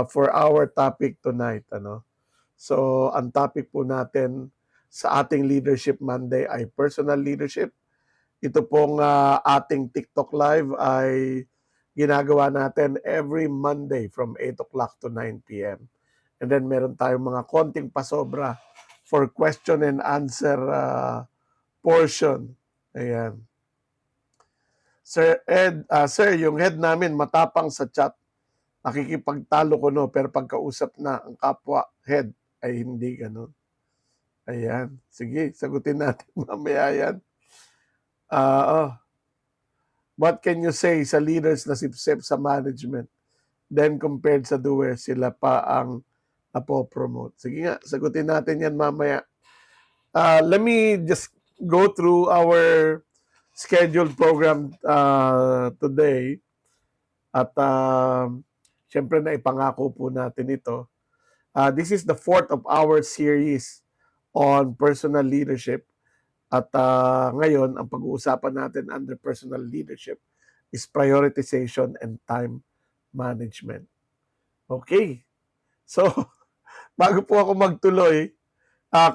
for our topic tonight. Ano? So, ang topic po natin sa ating Leadership Monday ay personal leadership. Ito pong ating TikTok Live ay ginagawa natin every Monday from 8 o'clock to 9 p.m. And then meron tayong mga konting pasobra for question and answer portion. Ayan. Sir Ed, sir, yung head namin matapang sa chat. Nakikipagtalo ko no, pero pagkausap na ang kapwa head ay hindi ganun. Ayan. Sige, sagutin natin mamaya yan. What can you say sa leaders na sipsip sa management? Then compared sa doers, sila pa ang napopromote. Sige nga, sagutin natin yan mamaya. Let me just go through our scheduled program today. At syempre na ipangako po natin ito. This is the 4th of our series on personal leadership. At ngayon, ang pag-uusapan natin under personal leadership is prioritization and time management. Okay. So, bago po ako magtuloy,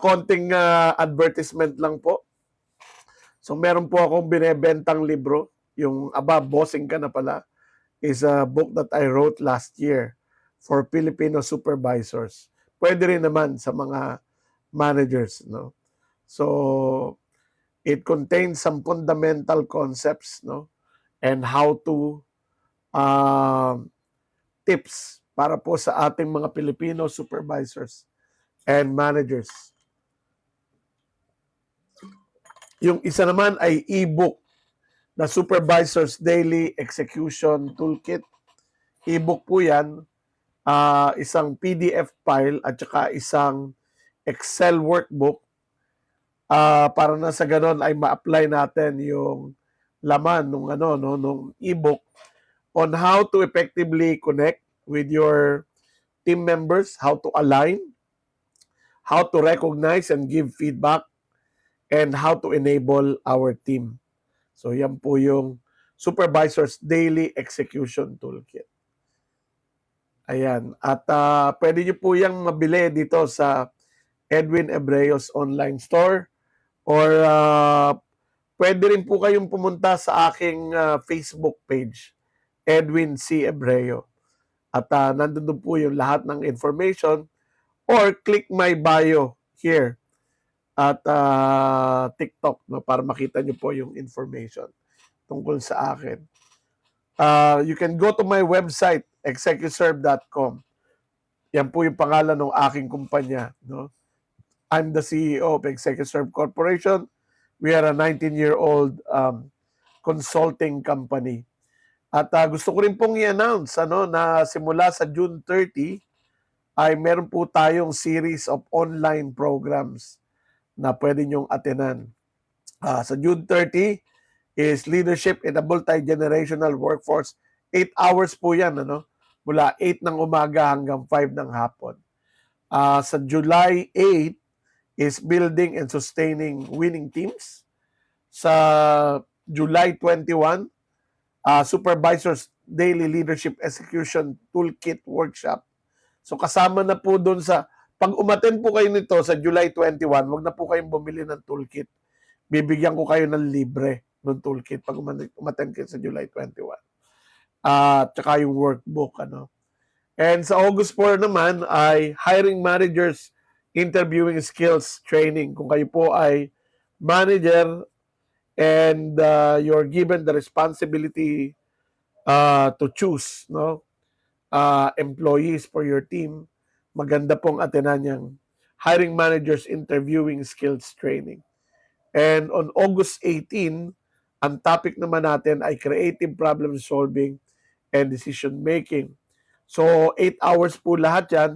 konting advertisement lang po. So, meron po akong binebentang libro. Yung Bossing Ka Na Pala is a book that I wrote last year for Filipino supervisors. Pwede rin naman sa mga managers, no? So, it contains some fundamental concepts, no, and how to tips para po sa ating mga Filipino supervisors and managers. Yung isa naman ay e-book na Supervisors Daily Execution Toolkit. E-book po yan, isang PDF file at saka isang Excel workbook para na sa ganon ay ma-apply natin yung laman nung e-book on how to effectively connect with your team members, how to align, how to recognize and give feedback, and how to enable our team. So yan po yung Supervisor's Daily Execution Toolkit. Ayan. At pwede nyo po yung mabili dito sa Edwin Ebreos online store or pwede rin po kayong pumunta sa aking Facebook page, Edwin C. Ebreo. At nandun po yung lahat ng information or click my bio here at TikTok, no, para makita nyo po yung information tungkol sa akin. You can go to my website, execuserve.com. Yan po yung pangalan ng aking kumpanya. No? I'm the CEO of Execuserve Corporation. We are a 19-year-old consulting company. At gusto ko rin pong i-announce na simula sa June 30 ay meron po tayong series of online programs na pwede nyong attenan. Sa June 30 is Leadership in a Multi-Generational Workforce. 8 hours po yan, mula 8 ng umaga hanggang 5 ng hapon. Sa July 8 is Building and Sustaining Winning Teams. Sa July 21, Supervisors Daily Leadership Execution Toolkit Workshop. So kasama na po doon sa, pag umattend po kayo nito sa July 21, wag na po kayong bumili ng toolkit. Bibigyan ko kayo ng libre ng toolkit pag umattend kayo sa July 21. Tsaka yung workbook. And sa August 4 naman ay Hiring Managers Interviewing Skills Training. Kung kayo po ay manager and you're given the responsibility to choose employees for your team, maganda pong attenan yung Hiring Managers Interviewing Skills Training. And on August 18, ang topic naman natin ay Creative Problem Solving and Decision Making. So 8 hours po lahat yan,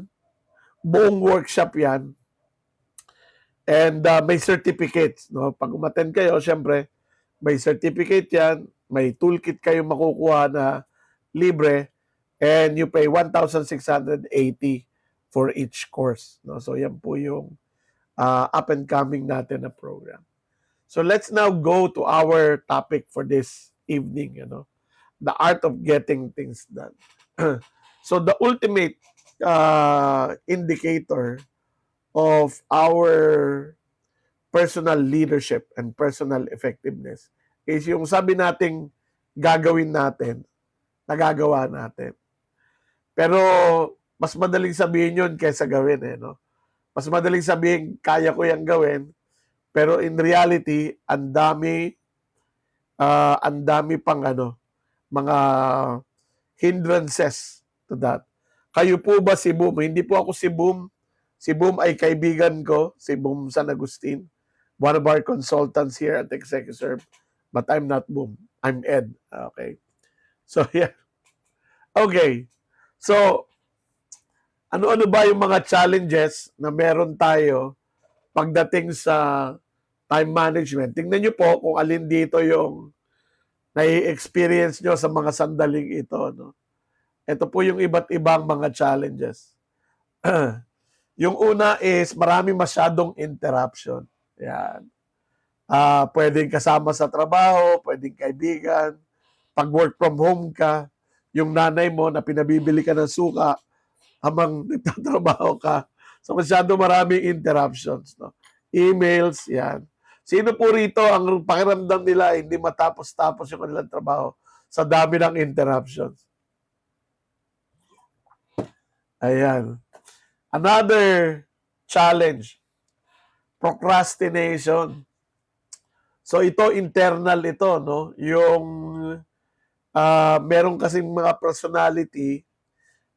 buong workshop yan, and may certificates. Pag umattend kayo, syempre, may certificate yan, may toolkit kayo makukuha na libre, and you pay 1,680 for each course. So yan po yung up and coming natin na program. So let's now go to our topic for this evening, the art of getting things done. So the ultimate indicator of our personal leadership and personal effectiveness is yung sabi nating gagawin natin, nagagawa natin. Pero mas madaling sabihin yun kaysa gawin no? Mas madaling sabihin, kaya ko yung gawin, pero in reality, ang dami pang mga hindrances to that. Kayo po ba si Boom? Hindi po ako si Boom. Si Boom ay kaibigan ko, si Boom San Agustin, one of our consultants here at ExecuServe. But I'm not Boom. I'm Ed. Okay. So, yeah. Okay. So, ano-ano ba yung mga challenges na meron tayo pagdating sa time management? Tingnan nyo po kung alin dito yung nai-experience nyo sa mga sandaling ito. No? Ito po yung iba't ibang mga challenges. Yung una is marami masyadong interruption. Yan. Pwedeng kasama sa trabaho, pwedeng kaibigan. Pag work from home ka, yung nanay mo na pinabibili ka ng suka habang nagtatrabaho ka. So masyado maraming interruptions. No? Emails, yan. Sino po rito ang pakiramdam nila hindi matapos-tapos yung kanilang trabaho sa dami ng interruptions? Ayan. Another challenge, procrastination. So ito internal ito, no? Yung meron kasing mga personality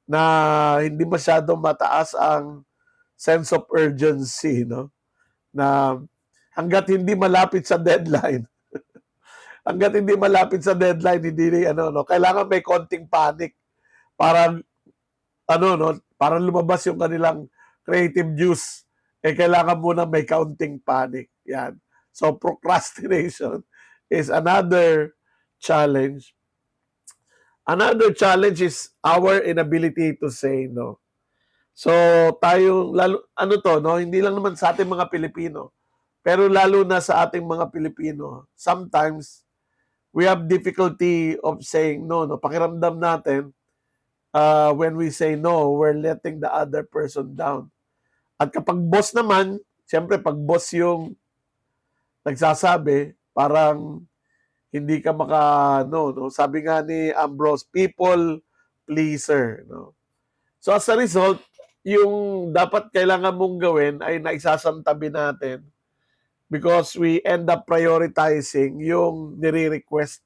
na hindi masyadong mataas ang sense of urgency, no? Na hangga't hindi malapit sa deadline, hindi kailangan may konting panic para para lumabas yung kanilang creative juice. Kailangan muna may counting panic. Yan. So procrastination is another challenge. Another challenge is our inability to say no. So tayo hindi lang naman sa ating mga Pilipino, pero lalo na sa ating mga Pilipino, sometimes we have difficulty of saying no. Pakiramdam natin when we say no, we're letting the other person down. At kapag boss naman, siyempre pag boss yung nagsasabi, parang hindi ka no? Sabi nga ni Ambrose, people pleaser, no? So as a result, yung dapat kailangan mong gawin ay naisasantabi natin because we end up prioritizing yung nire-request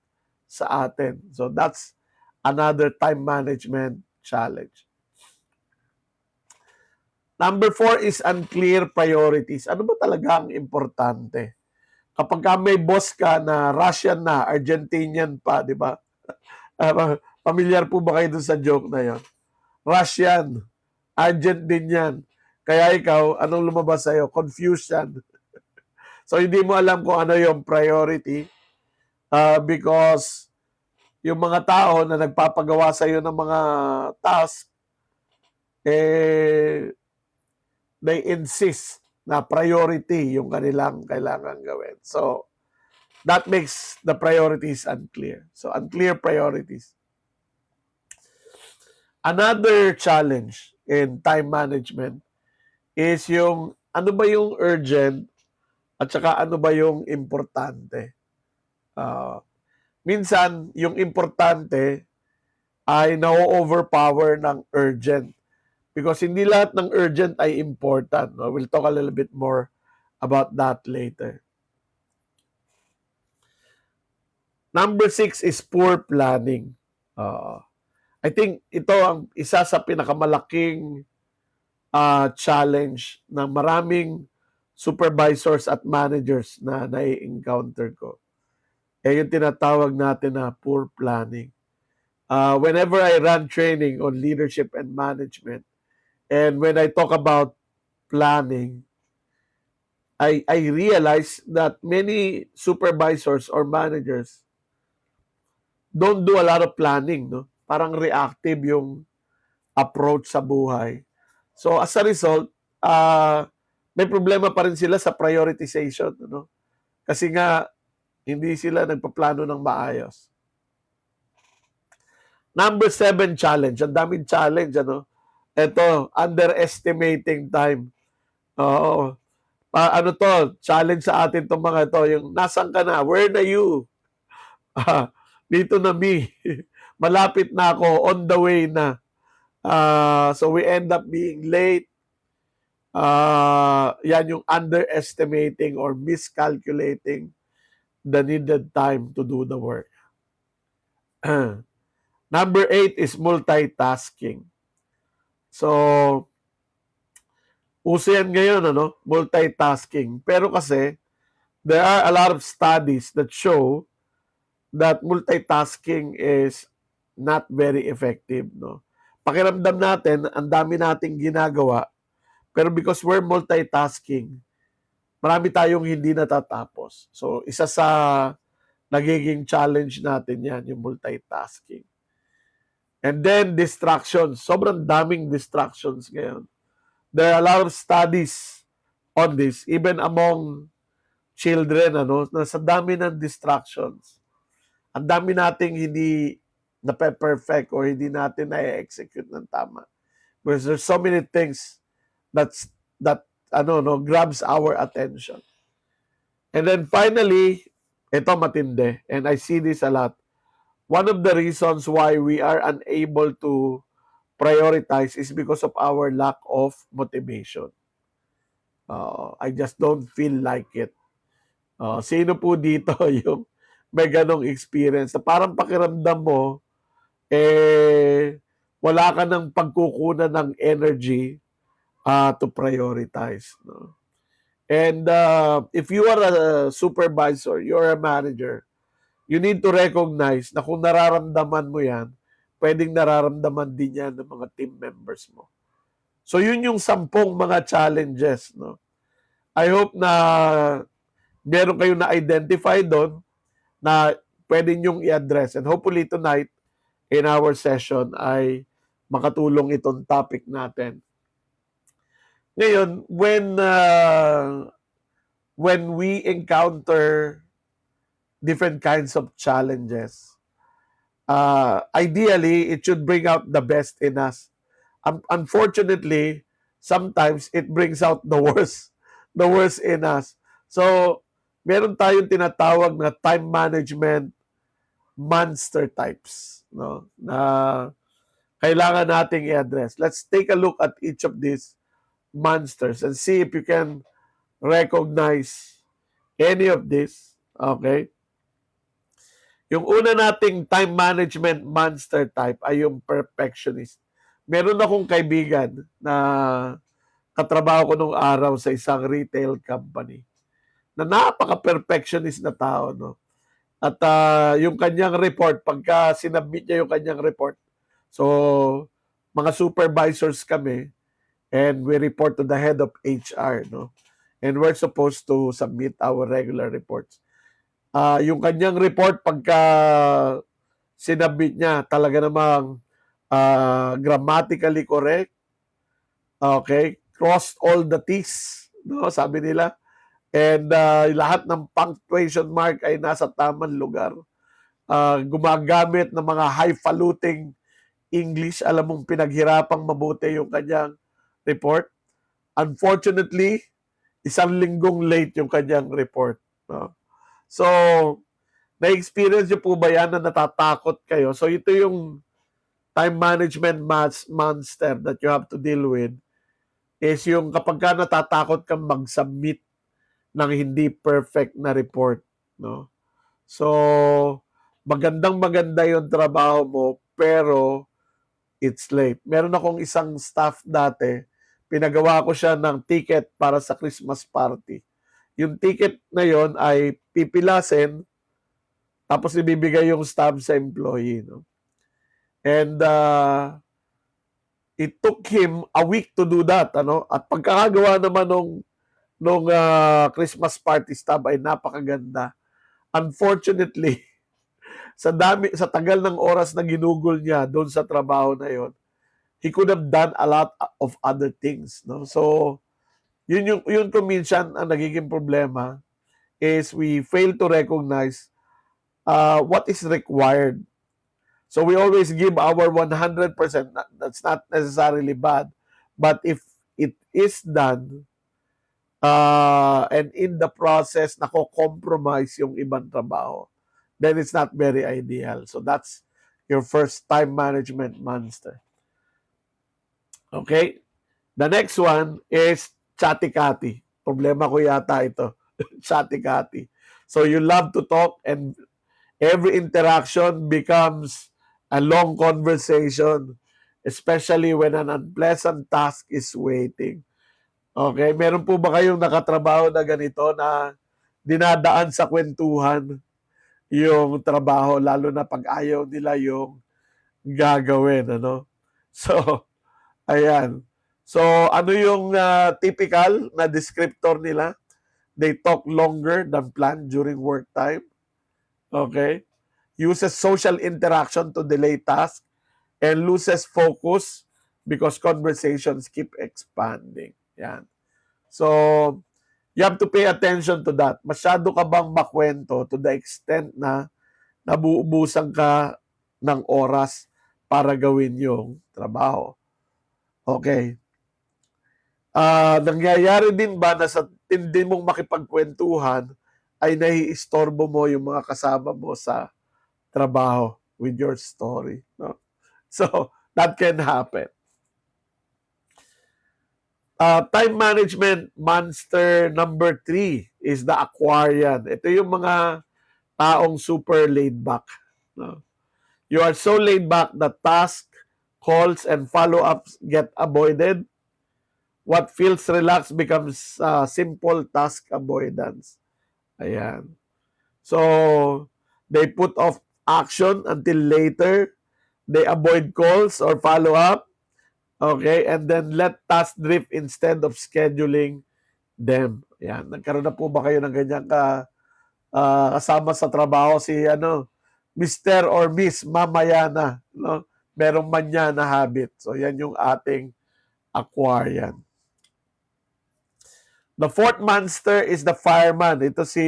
sa atin. So that's another time management challenge. Number 4 is unclear priorities. Ano ba talaga ang importante? Kapag may boss ka na Russian na, Argentinian pa, di ba? Familiar po ba kayo dun sa joke na yon? Russian, Argentinian. Kaya ikaw, anong lumabas sa'yo? Confusion. So hindi mo alam kung ano yung priority because yung mga tao na nagpapagawa sa'yo ng mga task, they insist na priority yung kanilang kailangan gawin. So, that makes the priorities unclear. So, unclear priorities. Another challenge in time management is yung ano ba yung urgent at saka ano ba yung importante. Minsan, yung importante ay na-overpower ng urgent. Because hindi lahat ng urgent ay important. No? We'll talk a little bit more about that later. Number 6 is poor planning. I think ito ang isa sa pinakamalaking challenge ng maraming supervisors at managers na nai-encounter ko. Yung tinatawag natin na poor planning. Whenever I run training on leadership and management, and when I talk about planning, I realize that many supervisors or managers don't do a lot of planning, no? Parang reactive yung approach sa buhay. So as a result, may problema pa rin sila sa prioritization, no? Kasi nga hindi sila nagpaplano ng maayos. Number 7 challenge. Ang daming challenge, ano? Ito, underestimating time. Oo. Ano to, challenge sa atin itong mga ito. Yung, nasan ka na? Where na you? Dito na me. Malapit na ako. On the way na. So we end up being late. Yan yung underestimating or miscalculating the needed time to do the work. Number 8 is multitasking. So, uso yan ngayon, ano? Multitasking. Pero kasi, there are a lot of studies that show that multitasking is not very effective, no? Pakiramdam natin, ang dami nating ginagawa, pero because we're multitasking, marami tayong hindi natatapos. So, isa sa nagiging challenge natin yan, yung multitasking. And then, distractions. Sobrang daming distractions ngayon. There are a lot of studies on this, even among children, ano, na sa dami ng distractions. Ang dami nating hindi na-perfect or hindi natin na-execute ng tama. Because there's so many things that grabs our attention. And then finally, ito matindi, and I see this a lot. One of the reasons why we are unable to prioritize is because of our lack of motivation. I just don't feel like it. Sino po dito yung may ganong experience na parang pakiramdam mo, wala ka ng pagkukunan ng energy to prioritize. No? And if you are a supervisor, you're a manager, you need to recognize na kung nararamdaman mo yan, pwedeng nararamdaman din yan ng mga team members mo. So yun yung 10 mga challenges. No? I hope na meron kayong na-identify doon na pwede nyong i-address. And hopefully tonight, in our session, ay makatulong itong topic natin. Ngayon, when we encounter different kinds of challenges, ideally, it should bring out the best in us. Unfortunately, sometimes it brings out the worst in us. So, meron tayong tinatawag na time management monster types, no? Na kailangan nating i-address. Let's take a look at each of these monsters and see if you can recognize any of this. Okay? Yung una nating time management monster type ay yung perfectionist. Meron akong kaibigan na katrabaho ko nung araw sa isang retail company na napaka-perfectionist na tao, no? At yung kanyang report, pagka sinabmit niya yung kanyang report, so mga supervisors kami and we report to the head of HR, no? And we're supposed to submit our regular reports. Yung kanyang report, pagka sinabmit niya, talaga namang grammatically correct, okay, crossed all the T's, no? Sabi nila. And lahat ng punctuation mark ay nasa tamang lugar. Gumagamit ng mga highfalutin English. Alam mong pinaghirapang mabuti yung kanyang report. Unfortunately, 1 linggong late yung kanyang report. No? So, na-experience nyo po ba yan na natatakot kayo? So, ito yung time management monster that you have to deal with is yung kapag ka natatakot kang mag-submit ng hindi perfect na report, no? So, maganda yung trabaho mo, pero it's late. Meron akong isang staff dati, pinagawa ko siya ng ticket para sa Christmas party. Yung ticket na yon ay pipilasin, tapos ibibigay yung staff sa employee, no? And it took him a week to do that, ano? At pagkakagawa naman nung Christmas party stub ay napakaganda. Unfortunately, sa tagal ng oras na ginugol niya doon sa trabaho na yon, he could have done a lot of other things, no? So, yun kung minsan ang nagiging problema is we fail to recognize what is required. So we always give our 100%. That's not necessarily bad. But if it is done, and in the process, nako-compromise yung ibang trabaho, then it's not very ideal. So that's your first time management monster. Okay? The next one is chatty-catty. Problema ko yata ito. Chatty-catty. So you love to talk and every interaction becomes a long conversation, especially when an unpleasant task is waiting. Okay, meron po ba kayong nakatrabaho na ganito na dinadaan sa kwentuhan yung trabaho, lalo na pag ayaw nila yung gagawin, ano? So, ayan. So, ano yung typical na descriptor nila? They talk longer than planned during work time. Okay? Uses social interaction to delay tasks and loses focus because conversations keep expanding. Yan. So, you have to pay attention to that. Masyado ka bang makwento to the extent na nabuubusan ka ng oras para gawin yung trabaho? Okay. Nangyayari din ba na sa tindi mong makipagkwentuhan ay naiistorbo mo yung mga kasama mo sa trabaho with your story? No? So, that can happen. Time management monster number 3 is the Aquarian. Ito yung mga taong super laid back. No? You are so laid back that tasks, calls, and follow-ups get avoided. What feels relaxed becomes simple task avoidance. Ayan. So, they put off action until later. They avoid calls or follow-up. Okay? And then let tasks drift instead of scheduling them. Ayan. Nagkaroon na po ba kayo ng ganyan kasama sa trabaho si Mr. or Miss Mamayana, no? Merong manya na habit. So yan yung ating Aquarian. The fourth monster is the fireman. Ito si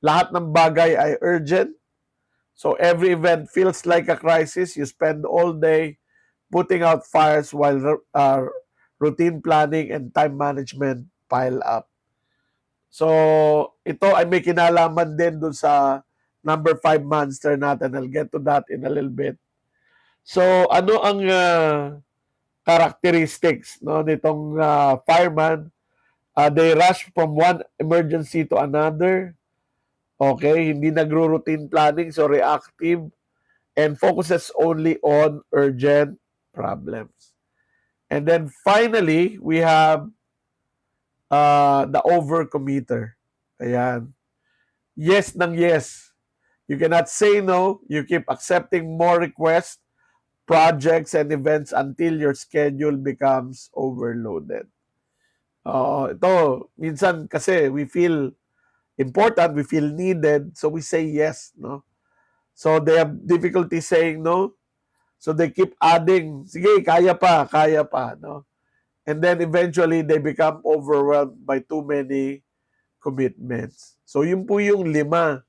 lahat ng bagay ay urgent. So every event feels like a crisis. You spend all day putting out fires while routine planning and time management pile up. So ito ay may kinalaman din dun sa number 5 monster natin. I'll get to that in a little bit. So ano ang characteristics nitong fireman? They rush from one emergency to another. Okay, hindi nagro-routine planning, so reactive and focuses only on urgent problems. And then finally, we have the overcommitter. Ayan. Yes ng yes. You cannot say no. You keep accepting more requests, projects, and events until your schedule becomes overloaded. Ito, minsan kasi we feel important, we feel needed, so we say yes, no? So they have difficulty saying no, so they keep adding, sige, kaya pa, no? And then eventually they become overwhelmed by too many commitments. So yun po yung 5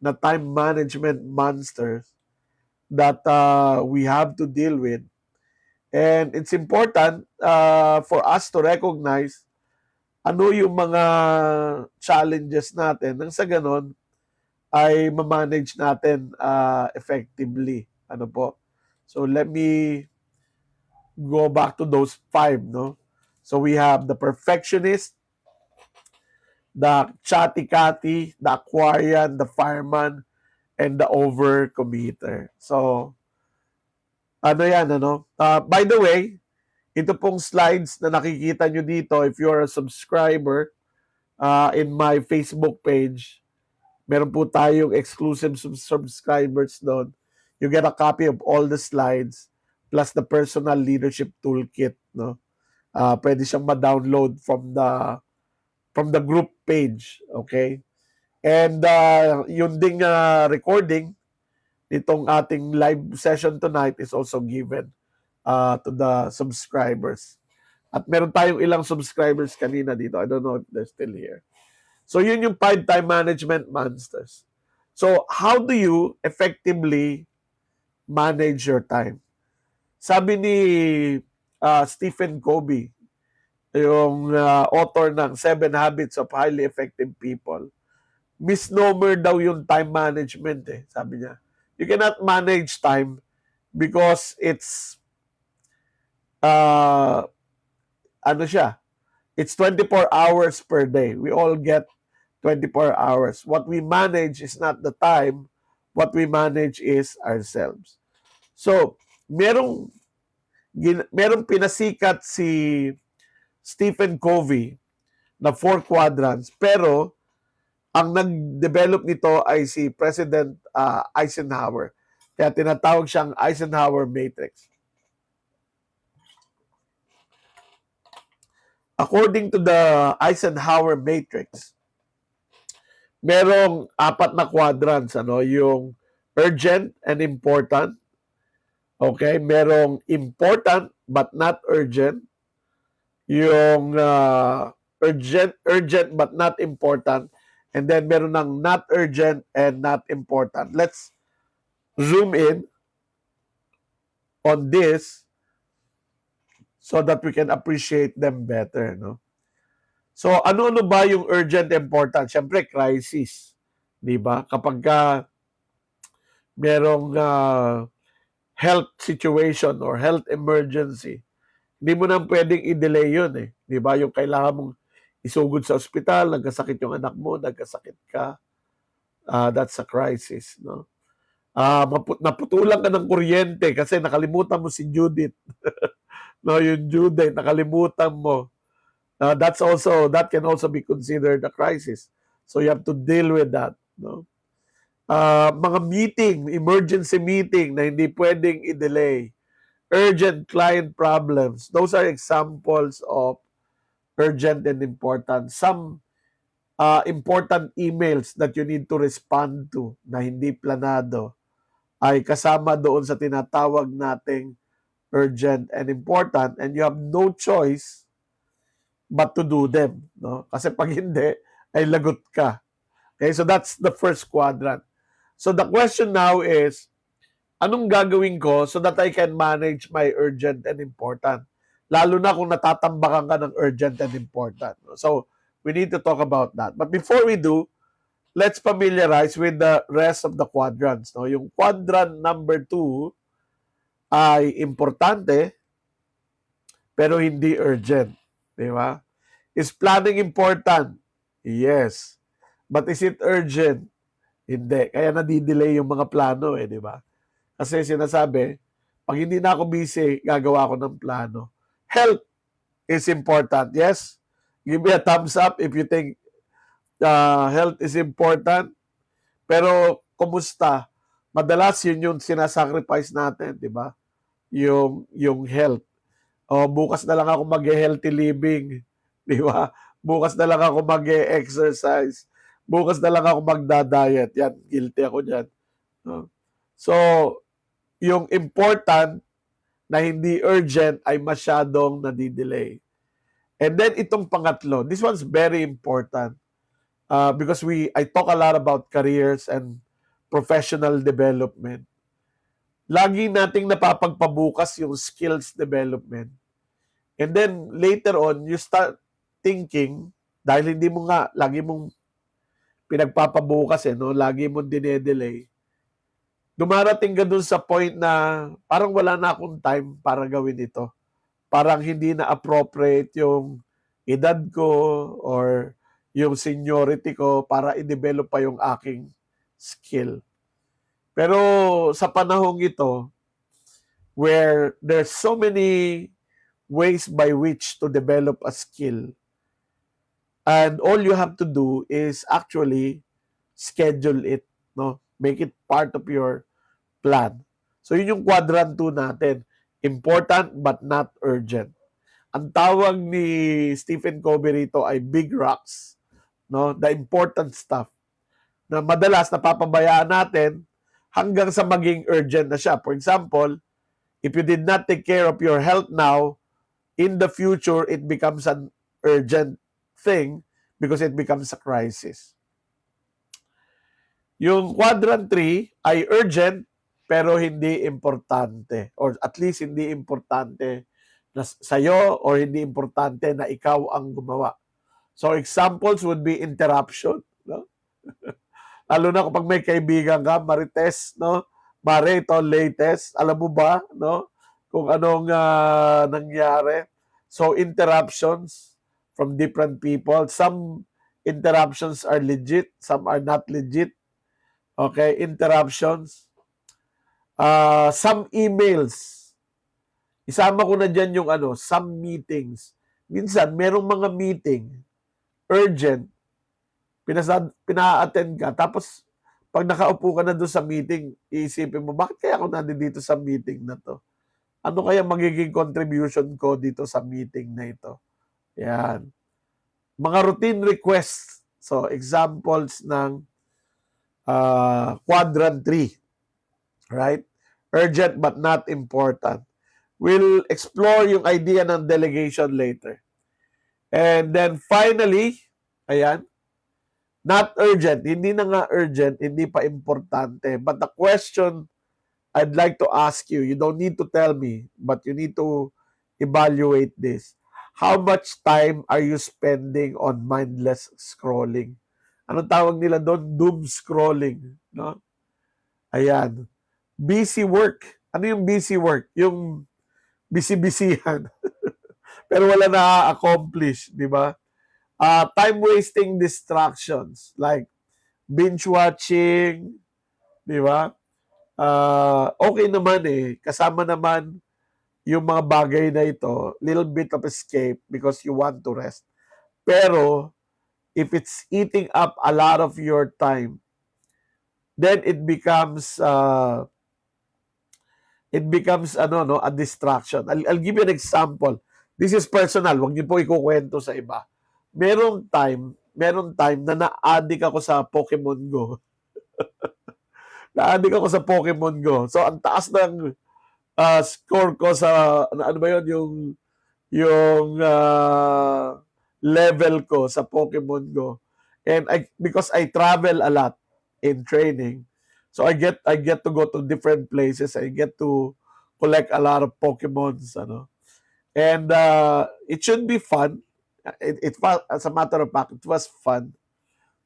na time management monsters that we have to deal with. And it's important for us to recognize ano yung mga challenges natin nang sa ganon ay ma-manage natin effectively. Ano po? So let me go back to those 5, no? So we have the perfectionist, the chatty-catty, the Aquarian, the fireman, and the overcommitter. So, ano yan, ano? By the way, ito pong slides na nakikita nyo dito, if you're a subscriber in my Facebook page, meron po tayong exclusive subscribers doon. You get a copy of all the slides plus the personal leadership toolkit, no? Pwede siyang ma-download from the group page, okay? And yung ding recording nitong ating live session tonight is also given to the subscribers. At meron tayong ilang subscribers kanina dito. I don't know if they're still here. So yun yung 5 time management monsters. So how do you effectively manage your time. Sabi ni Stephen Covey, yung author ng 7 Habits of Highly Effective People, misnomer daw yung time management eh, sabi niya. You cannot manage time because it's ano siya, it's 24 hours per day. We all get 24 hours. What we manage is not the time, what we manage is ourselves. So, merong pinasikat si Stephen Covey na 4 quadrants, pero ang nag-develop nito ay si President Eisenhower. Kaya tinatawag siyang Eisenhower Matrix. According to the Eisenhower Matrix, merong 4 na quadrants, yung urgent and important. Okay, merong important but not urgent. Yung urgent but not important. And then meron ng not urgent and not important. Let's zoom in on this so that we can appreciate them better, no? So, ano-ano ba yung urgent and important? Siyempre, crisis. Di ba? Kapag merong health situation or health emergency, hindi mo na pwedeng i-delay yun eh. Di ba? Yung kailangan mong isugod sa ospital, nagkasakit yung anak mo, nagkasakit ka, that's a crisis, no? Naputulan ka ng kuryente kasi nakalimutan mo si Judith. No, yung Judith, nakalimutan mo. That can also be considered a crisis. So you have to deal with that, no? Mga meeting, emergency meeting na hindi pwedeng i-delay. Urgent client problems. Those are examples of urgent and important. Some important emails that you need to respond to na hindi planado ay kasama doon sa tinatawag nating urgent and important, and you have no choice but to do them, no? Kasi pag hindi, ay lagot ka. Okay, so that's the first quadrant. So the question now is, anong gagawin ko so that I can manage my urgent and important? Lalo na kung natatambakan ka ng urgent and important. So we need to talk about that. But before we do, let's familiarize with the rest of the quadrants, no? Yung quadrant number 2 ay importante pero hindi urgent, di ba? Is planning important? Yes. But is it urgent? Hindi. Kaya nadidelay yung mga plano eh, di ba? Kasi sinasabi, pag hindi na ako busy, gagawa ko ng plano. Health is important. Yes? Give me a thumbs up if you think health is important. Pero, kumusta? Madalas yun yung sinasacrifice natin, di ba? Yung health. O, bukas na lang ako mag-healthy living. Di ba? Bukas na lang ako mag-exercise. Bukas na lang ako magda-diet. Yan, guilty ako dyan. So, yung important na hindi urgent ay masyadong nadidelay. And then itong pangatlo, this one's very important because I talk a lot about careers and professional development. Lagi nating napapagpabukas yung skills development. And then later on, you start thinking, dahil hindi mo nga, lagi mong pinagpapabukas no? Lagi mong dinedelay. Dumarating ka dun sa point na parang wala na akong time para gawin ito. Parang hindi na appropriate yung edad ko or yung seniority ko para i-develop pa yung aking skill. Pero sa panahong ito, where there's so many ways by which to develop a skill, and all you have to do is actually schedule it, no? Make it part of your plan. So yun yung quadrant 2 natin. Important but not urgent. Ang tawag ni Stephen Covey rito ay big rocks, no? The important stuff na madalas napapabayaan natin hanggang sa maging urgent na siya. For example, if you did not take care of your health now, in the future, it becomes an urgent thing because it becomes a crisis. Yung quadrant 3 ay urgent pero hindi importante, or at least hindi importante na sa'yo, or hindi importante na ikaw ang gumawa. So examples would be interruption, no? Lalo na kapag may kaibigan ka, Marites, no? Mare, ito latest, alam mo ba, no? Kung anong nangyari. So interruptions from different people. Some interruptions are legit, some are not legit. Okay, interruptions. Some emails. Isama ko na dyan yung some meetings. Minsan, merong mga meeting, urgent, pina-attend ka, tapos pag nakaupo ka na doon sa meeting, iisipin mo, bakit kaya ako nandito sa meeting na to? Ano kaya magiging contribution ko dito sa meeting na ito? Yan. Mga routine requests. So, examples ng quadrant 3. Right? Urgent but not important. We'll explore yung idea ng delegation later. And then finally, ayan, not urgent. Hindi na nga urgent, hindi pa importante. But the question I'd like to ask you, you don't need to tell me, but you need to evaluate this. How much time are you spending on mindless scrolling? Anong tawag nila doon? Doom scrolling. No? Ayan. Busy work. Ano yung busy work? Yung busy-busyhan. Pero wala na-accomplish, di ba? Time-wasting distractions like binge-watching, di ba? Okay naman kasama naman yung mga bagay na ito, little bit of escape because you want to rest. Pero, if it's eating up a lot of your time, then it becomes a distraction. I'll give you an example. This is personal, wag niyo po ikukwento sa iba. Meron time na na-addict ako sa Pokemon Go. Na-addict ako sa Pokemon Go. So, ang taas ng score ko sa, ano ba yun, yung level ko sa Pokemon Go. And because I travel a lot in training, so I get to go to different places. I get to collect a lot of Pokemons, And it should be fun. As a matter of fact, it was fun.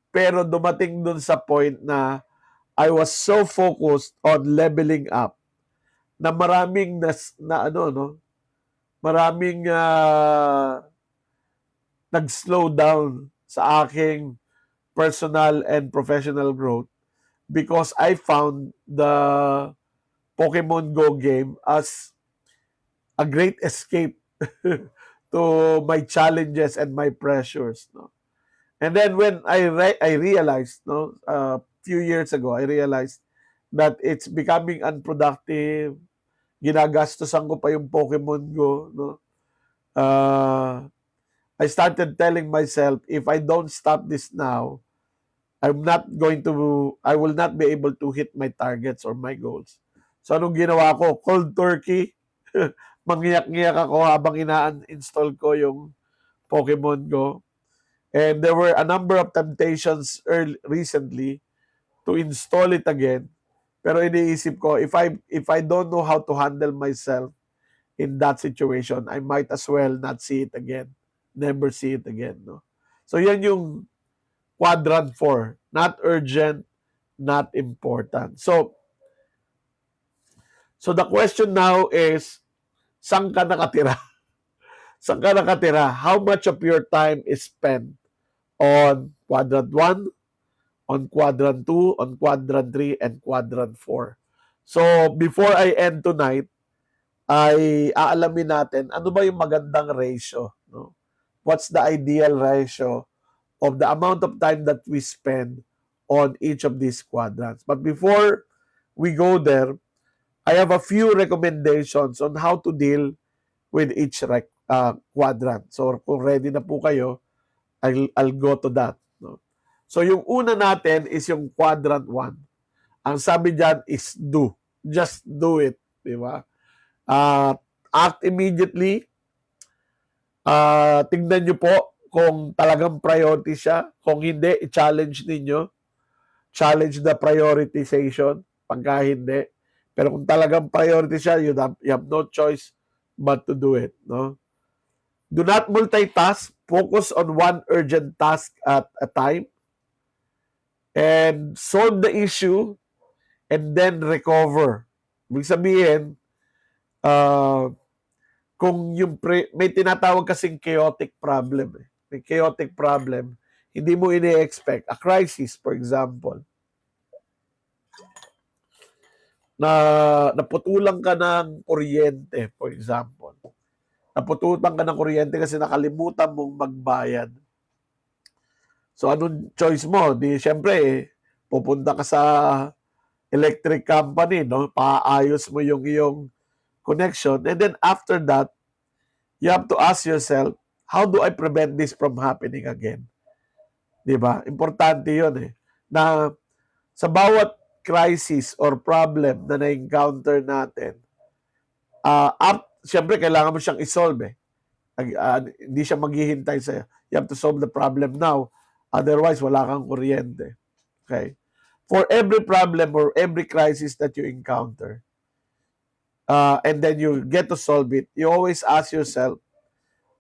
Pero dumating dun sa point na I was so focused on leveling up na maraming maraming nag-slow down sa aking personal and professional growth because I found the Pokemon Go game as a great escape to my challenges and my pressures. And then when I realized, a few years ago, I realized that it's becoming unproductive. Ginagastosan ko pa yung Pokemon Go. I started telling myself, if I don't stop this now, I will not be able to hit my targets or my goals. So anong ginawa ko? Cold turkey. Manghiyak-ngiyak ako habang ina-install ko yung Pokemon Go. And there were a number of temptations recently to install it again. Pero iniisip ko, if I don't know how to handle myself in that situation, I might as well not see it again. Never see it again. No? So yan yung quadrant 4. Not urgent, not important. So the question now is, saan ka nakatira? Saan ka nakatira? How much of your time is spent on quadrant 1, on quadrant 2, on quadrant 3, and quadrant 4? So, before I end tonight, ay aalamin natin ano ba yung magandang ratio. No? What's the ideal ratio of the amount of time that we spend on each of these quadrants? But before we go there, I have a few recommendations on how to deal with each quadrant. So kung ready na po kayo, I'll go to that. No? So yung una natin is yung quadrant 1. Ang sabi dyan is do. Just do it. Di ba? Act immediately. Tingnan nyo po kung talagang priority siya. Kung hindi, i-challenge ninyo. Challenge the prioritization. Pagka hindi, Pero kung talagang priority siya, you have no choice but to do it. No? Do not multitask. Focus on one urgent task at a time and solve the issue and then recover. Ibig sabihin, uh, kung yung may tinatawag kasing chaotic problem. May chaotic problem, hindi mo ini-expect. A crisis, for example, na naputulan ka ng kuryente, for example. Naputulan ka ng kuryente kasi nakalimutan mong magbayad. So, anong choice mo? Di, syempre, pupunta ka sa electric company, no? Paayos mo yung iyong connection. And then after that, you have to ask yourself, how do I prevent this from happening again? Di ba? Importante yun eh. Na sa bawat crisis or problem na na-encounter natin, syempre, kailangan mo siyang isolve eh. Hindi siya maghihintay sa'yo. You have to solve the problem now. Otherwise, wala kang kuryente. Okay? For every problem or every crisis that you encounter, and then you get to solve it, you always ask yourself,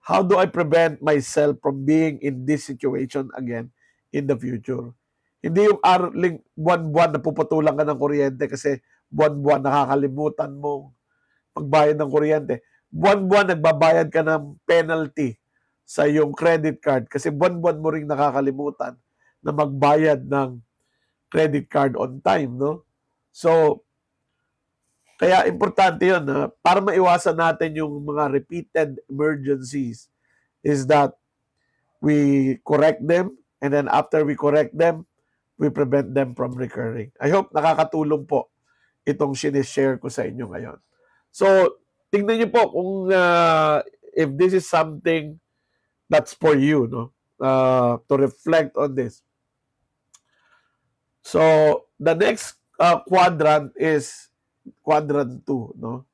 how do I prevent myself from being in this situation again in the future? Hindi yung buwan-buwan na puputulan ka ng kuryente kasi buwan-buwan nakakalimutan mong magbayad ng kuryente. Buwan-buwan nagbabayad ka ng penalty sa iyong credit card kasi buwan-buwan mo ring nakakalimutan na magbayad ng credit card on time, no? So, kaya importante yun, para maiwasan natin yung mga repeated emergencies is that we correct them and then after we correct them, we prevent them from recurring. I hope nakakatulong po itong sinishare ko sa inyo ngayon. So, tingnan niyo po kung if this is something that's for you, no? To reflect on this. So, the next quadrant is quadrant 2, no?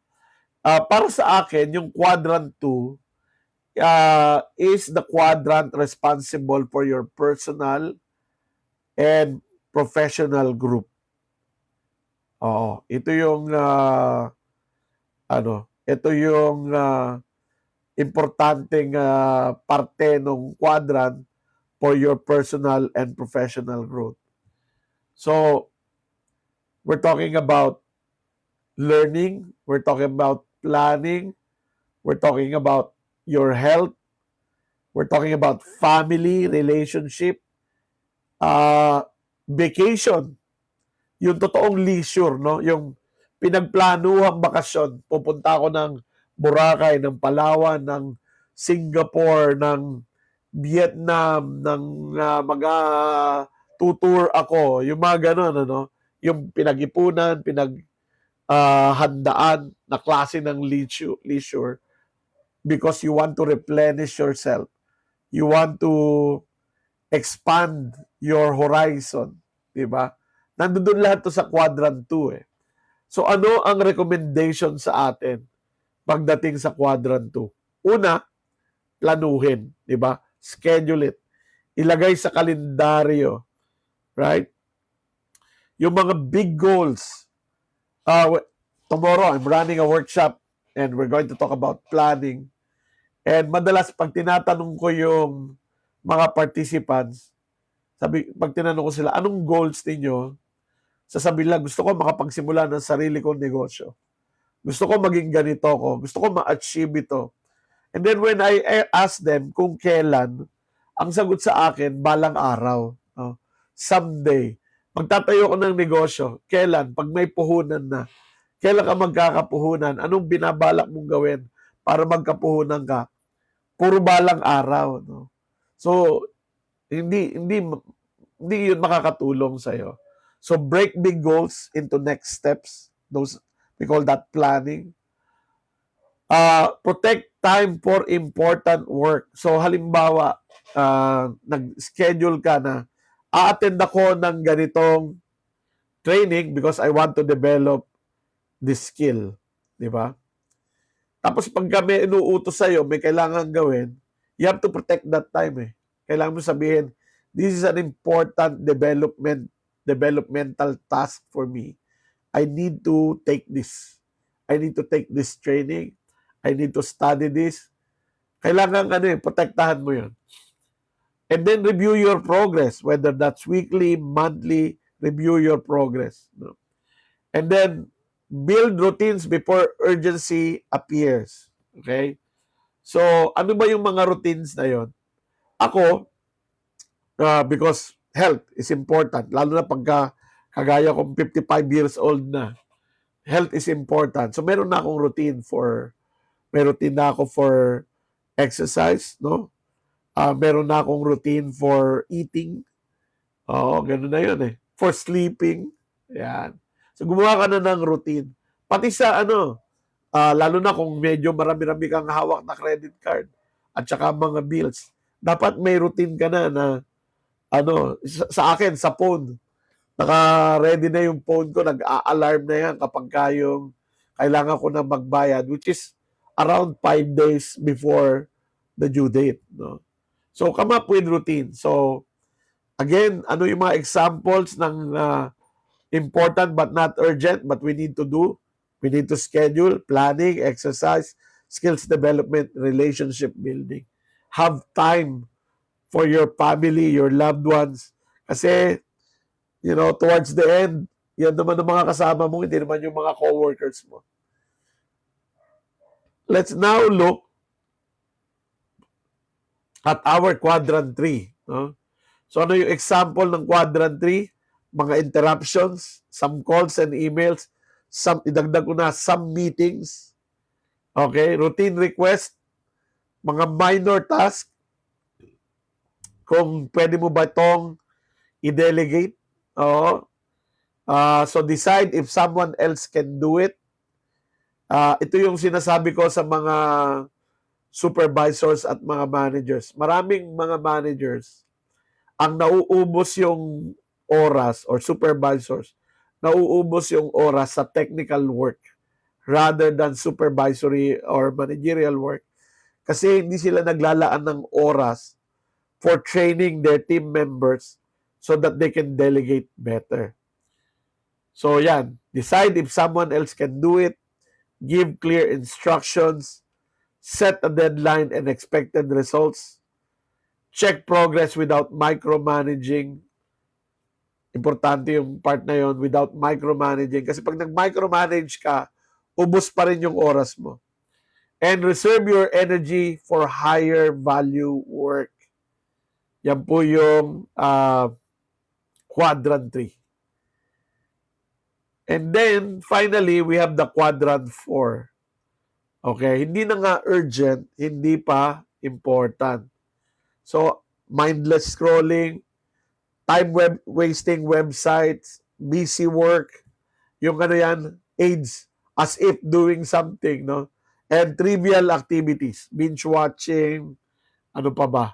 Para sa akin, yung quadrant 2 is the quadrant responsible for your personal and professional group. Ito yung ito yung importanteng parte ng quadrant for your personal and professional growth. So, we're talking about learning, we're talking about planning, we're talking about your health, we're talking about family, relationship, vacation, yung totoong leisure, no? Yung pinagplanuhang bakasyon. Pupunta ako ng Boracay, ng Palawan, ng Singapore, ng Vietnam, ng tutour ako. Yung mga ganun, ano? Yung pinag-ipunan, handaan na klase ng leisure because you want to replenish yourself. You want to expand your horizon. Diba? Nandun lahat to sa quadrant 2 eh. So ano ang recommendation sa atin pagdating sa quadrant 2? Una, planuhin. Diba? Schedule it. Ilagay sa kalendaryo. Right? Yung mga big goals. Tomorrow, I'm running a workshop and we're going to talk about planning. And madalas, pag tinatanong ko yung mga participants, pag tinanong ko sila, anong goals ninyo? Sasabihin lang, gusto ko makapagsimula ng sarili kong negosyo. Gusto ko maging ganito ko. Gusto ko ma-achieve ito. And then when I ask them kung kailan, ang sagot sa akin, balang araw. Someday. Magtatayo ko ng negosyo. Kailan? Pag may puhunan na. Kailan ka magkakapuhunan? Anong binabalak mong gawin para magkapuhunan ka? Puro balang araw. No? So, hindi yun makakatulong sa'yo. So, break big goals into next steps. Those, we call that planning. Protect time for important work. So, halimbawa, nag-schedule ka na, a-attend ako ng ganitong training because I want to develop this skill. Di ba? Tapos pag kami inuutos sa'yo, may kailangan gawin, you have to protect that time eh. Kailangan mo sabihin, this is an important developmental task for me. I need to take this. I need to take this training. I need to study this. Kailangan protektahan mo yun. And then review your progress, whether that's weekly, monthly, review your progress. No? And then build routines before urgency appears. Okay? So, ano ba yung mga routines na yon? Ako, because health is important, lalo na pagka kagaya kong 55 years old na, health is important. So, meron na akong routine may routine na ako for exercise, no? Meron na akong routine for eating. Oo, ganun na yun eh. For sleeping. Yan. So, gumawa ka na ng routine. Pati sa lalo na kung medyo marami-rami kang hawak na credit card at saka mga bills, dapat may routine ka na sa akin, sa phone. Naka-ready na yung phone ko, nag-a-alarm na yan kapag yung kailangan ko na magbayad, which is around 5 days before the due date. No? So, come up with routine. So, again, ano yung mga examples ng important but not urgent but we need to do? We need to schedule, planning, exercise, skills development, relationship building. Have time for your family, your loved ones. Kasi, towards the end, yan naman ang mga kasama mo, hindi naman yung mga co-workers mo. Let's now look at our quadrant 3. No? So ano yung example ng quadrant 3? Mga interruptions, some calls and emails, idagdag ko na, some meetings, okay, routine request, mga minor task, kung pwede mo ba itong i-delegate. Oo. So decide if someone else can do it. Ito yung sinasabi ko sa mga supervisors at mga managers. Maraming mga managers ang nauubos yung oras or supervisors, nauubos yung oras sa technical work rather than supervisory or managerial work kasi hindi sila naglalaan ng oras for training their team members so that they can delegate better. So yan, decide if someone else can do it, give clear instructions, set a deadline and expected results, check progress without micromanaging. Importante yung part na yon, without micromanaging. Kasi pag nag-micromanage ka, ubos pa rin yung oras mo. And reserve your energy for higher value work. Yan po yung quadrant 3. And then, finally, we have the quadrant 4. Okay, hindi na nga urgent, hindi pa important. So, mindless scrolling, wasting websites, busy work, yung AIDS, as if doing something, no? And trivial activities, binge watching, ano pa ba?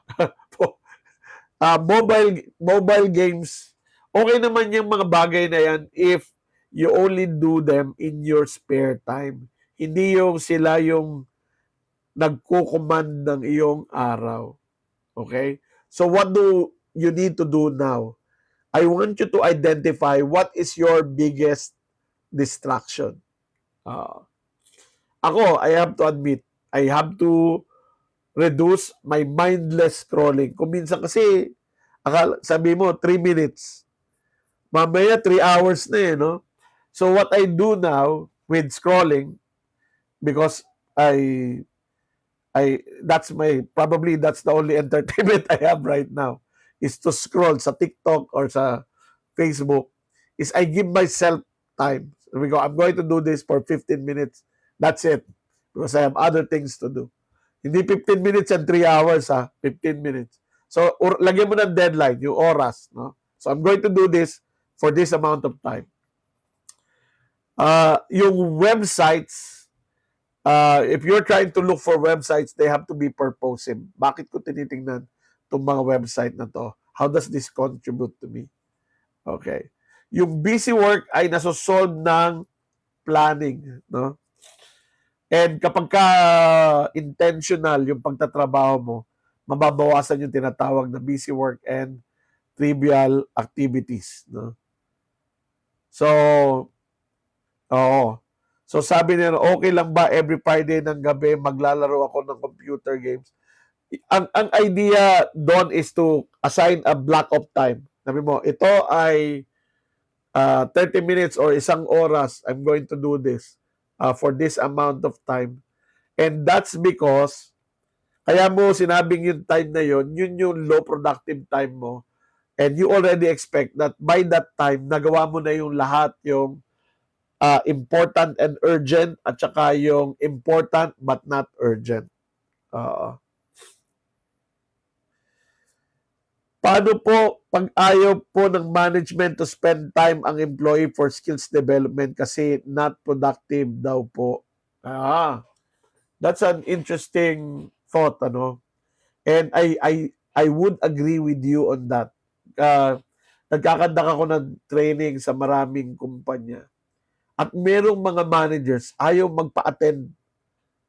Mobile games, okay naman yung mga bagay na yan if you only do them in your spare time. Hindi yung sila yung nagko-command ng iyong araw. Okay? So what do you need to do now? I want you to identify what is your biggest distraction. Ako, I have to admit, I have to reduce my mindless scrolling. Kung minsan kasi, sabi mo, 3 minutes. Mamaya, 3 hours na no? So what I do now with scrolling, because probably that's the only entertainment I have right now, is to scroll sa TikTok or sa Facebook, is I give myself time. I'm going to do this for 15 minutes. That's it. Because I have other things to do. Hindi 15 minutes and 3 hours, 15 minutes. So, lagyan mo ng deadline, yung oras. No? So, I'm going to do this for this amount of time. Yung websites, if you're trying to look for websites, they have to be purposive. Bakit ko tinitingnan itong mga website na to? How does this contribute to me? Okay. Yung busy work ay nasosolve ng planning. No? And kapag ka intentional yung pagtatrabaho mo, mababawasan yung tinatawag na busy work and trivial activities. No? So, Oo. So sabi nila, okay lang ba every Friday ng gabi maglalaro ako ng computer games? Ang idea doon is to assign a block of time. Sabi mo, ito ay 30 minutes or isang oras, I'm going to do this for this amount of time. And that's because, kaya mo sinabing yung time na yun yung low productive time mo. And you already expect that by that time, nagawa mo na yung lahat, yung important and urgent at saka yung important but not urgent. Paano po pag ayaw po ng management to spend time ang employee for skills development kasi not productive daw po? That's an interesting thought, ano? And I would agree with you on that. Nagkakandak ako ng training sa maraming kumpanya. At merong mga managers ayaw magpa-attend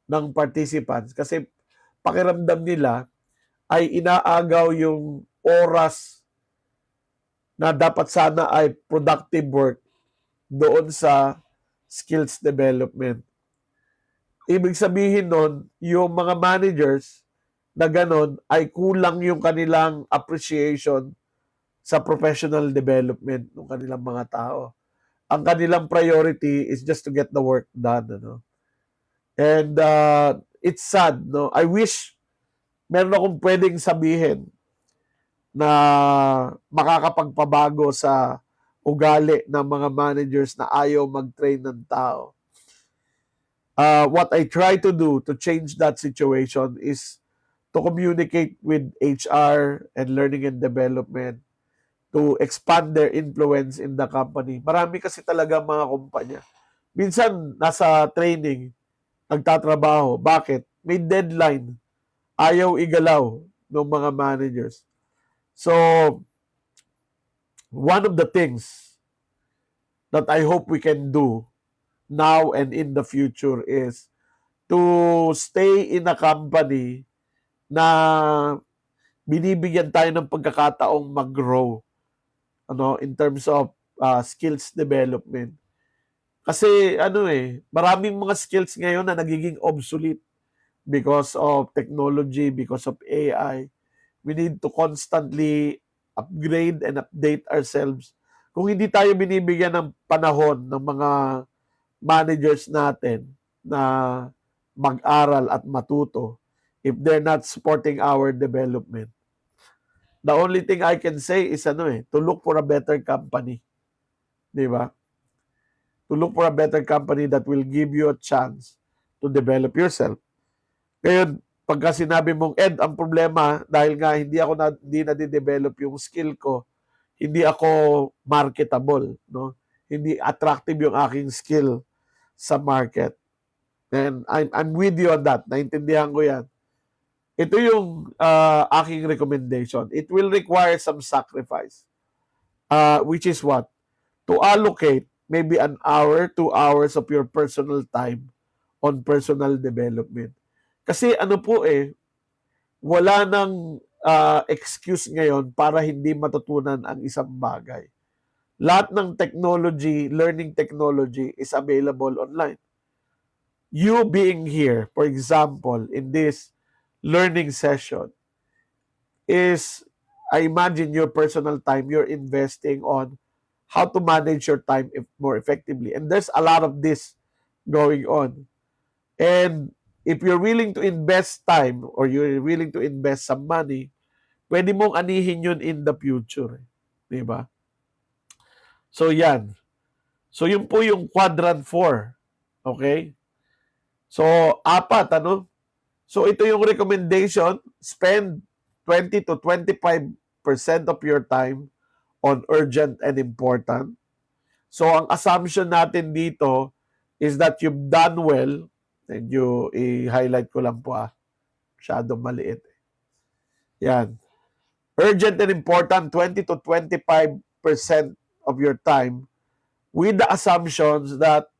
ng participants kasi pakiramdam nila ay inaagaw yung oras na dapat sana ay productive work doon sa skills development. Ibig sabihin nun, yung mga managers na ganon ay kulang yung kanilang appreciation sa professional development ng kanilang mga tao. Ang kanilang priority is just to get the work done. Ano? And it's sad. No? I wish meron akong pwedeng sabihin na makakapagpabago sa ugali ng mga managers na ayaw mag-train ng tao. What I try to do to change that situation is to communicate with HR and learning and development to expand their influence in the company. Marami kasi talaga mga kumpanya. Minsan, nasa training, nagtatrabaho. Bakit? May deadline. Ayaw igalaw ng mga managers. So, one of the things that I hope we can do now and in the future is to stay in a company na binibigyan tayo ng pagkakataong mag-grow in terms of skills development. Kasi maraming mga skills ngayon na nagiging obsolete because of technology, because of AI. We need to constantly upgrade and update ourselves. Kung hindi tayo binibigyan ng panahon ng mga managers natin na mag-aral at matuto, if they're not supporting our development, the only thing I can say is to look for a better company. Di ba? To look for a better company that will give you a chance to develop yourself. Ngayon, pagka sinabi mong, Ed, ang problema, dahil nga hindi na-develop yung skill ko, hindi ako marketable, no? Hindi attractive yung aking skill sa market. And I'm with you on that. Naintindihan ko yan. Ito yung aking recommendation. It will require some sacrifice. Which is what? To allocate maybe an hour, 2 hours of your personal time on personal development. Kasi wala nang excuse ngayon para hindi matutunan ang isang bagay. Lahat ng technology, learning technology is available online. You being here, for example, in this learning session is, I imagine your personal time you're investing on how to manage your time more effectively. And there's a lot of this going on. And if you're willing to invest time or you're willing to invest some money, pwede mong anihin yun in the future. Diba? So, yan. So, yun po yung quadrant 4. Okay? So, 4, So, ito yung recommendation. Spend 20 to 25% of your time on urgent and important. So, ang assumption natin dito is that you've done well. And i-highlight ko lang po Masyadong maliit. Yan. Urgent and important, 20 to 25% of your time with the assumptions that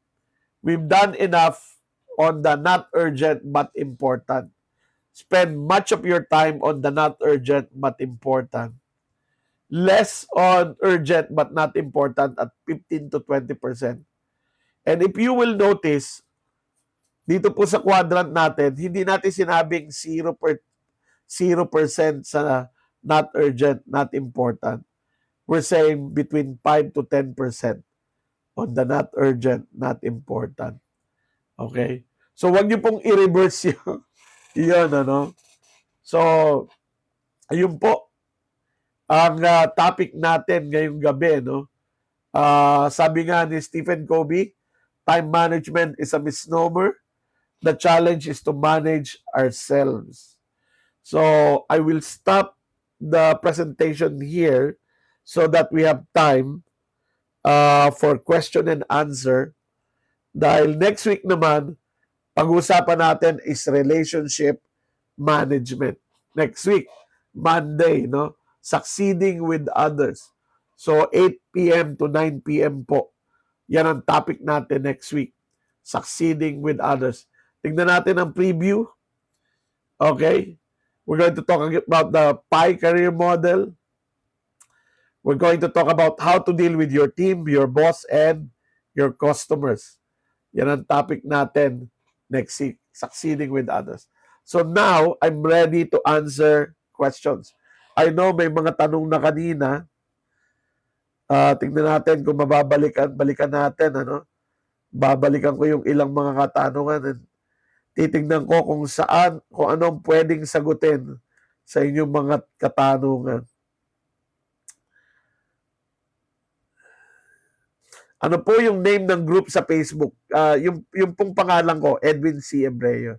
we've done enough on the not urgent but important. Spend much of your time on the not urgent but important. Less on urgent but not important at 15 to 20%. And if you will notice, dito po sa quadrant natin, hindi natin sinabing 0% sa not urgent, not important. We're saying between 5 to 10% on the not urgent, not important. Okay? So, wag niyo pong i-reverse yun, ano? So, ayun po ang topic natin ngayong gabi, no? Sabi nga ni Stephen Covey, time management is a misnomer. The challenge is to manage ourselves. So, I will stop the presentation here so that we have time for question and answer. Dahil next week naman, pag-uusapan natin is relationship management. Next week, Monday, no? Succeeding with others. So, 8 p.m. to 9 p.m. po. Yan ang topic natin next week. Succeeding with others. Tingnan natin ang preview. Okay? We're going to talk about the PI career model. We're going to talk about how to deal with your team, your boss, and your customers. Yan ang topic natin next week. Succeeding with others. So now, I'm ready to answer questions. I know may mga tanong na kanina. Tingnan natin kung balikan natin, ano? Babalikan ko yung ilang mga katanungan and titingnan ko kung anong pwedeng sagutin sa inyong mga katanungan. Ano po yung name ng group sa Facebook? Yung pong pangalan ko, Edwin C. Ebreo.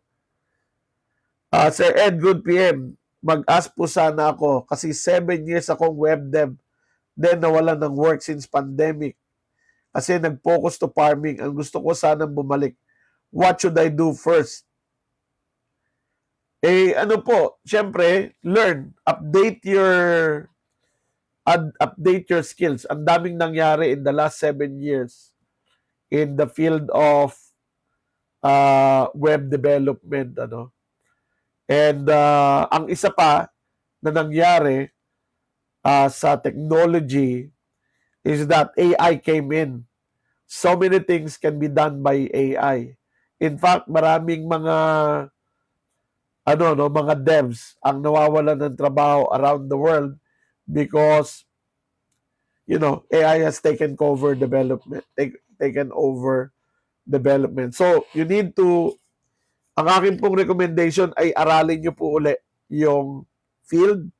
Sir Ed, good PM. Mag-ask po sana ako kasi 7 years akong web dev. Then nawalan ng work since pandemic. Kasi nag-focus to farming. Ang gusto ko sanang bumalik. What should I do first? Ano po, syempre, learn. Update your skills. Ang daming nangyari in the last 7 years in the field of web development, ano. And ang isa pa na nangyari sa technology is that AI came in. So many things can be done by AI. In fact, maraming mga devs ang nawawalan ng trabaho around the world because AI has taken over development. So, you need to, ang akin pong recommendation ay aralin nyo po uli yung field,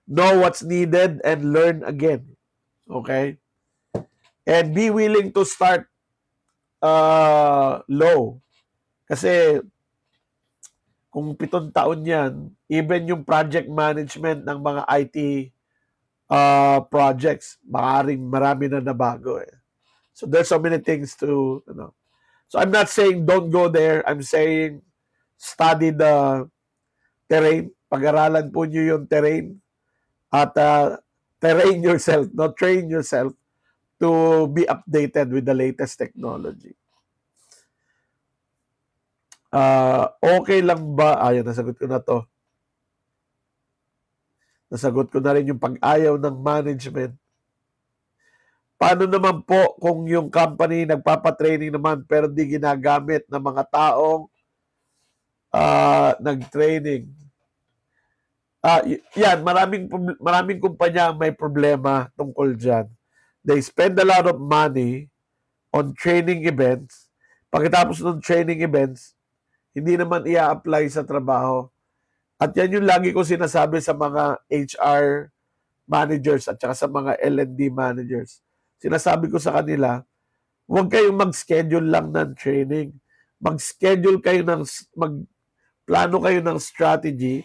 know what's needed, and learn again. Okay? And be willing to start low. Kasi kung 7 taon yan, even yung project management ng mga IT projects, marami na nabago. So there's so many things to, So I'm not saying don't go there. I'm saying study the terrain. Pag-aralan po nyo yung terrain at train yourself to be updated with the latest technology. Okay lang ba? Nasagot ko na to. Nasagot ko na rin yung pag-ayaw ng management. Paano naman po kung yung company nagpapatraining naman pero di ginagamit ng mga taong nag-training? Yan, maraming kumpanya may problema tungkol dyan. They spend a lot of money on training events. Pagkatapos ng training events, hindi naman i-apply sa trabaho. At yan yung lagi ko sinasabi sa mga HR managers at saka sa mga L&D managers. Sinasabi ko sa kanila, huwag kayong mag-schedule lang ng training. Magplano kayo ng strategy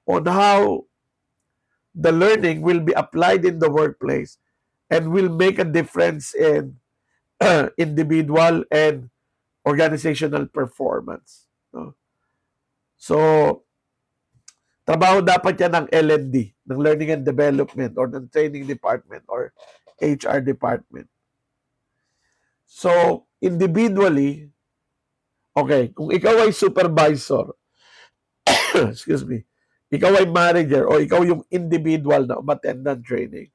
on how the learning will be applied in the workplace and will make a difference in individual and organizational performance. No? So, trabaho dapat yan ng L&D, ng Learning and Development or ng Training Department or HR Department. So, individually, okay, kung ikaw ay supervisor, excuse me, ikaw ay manager o ikaw yung individual na umattend ng training,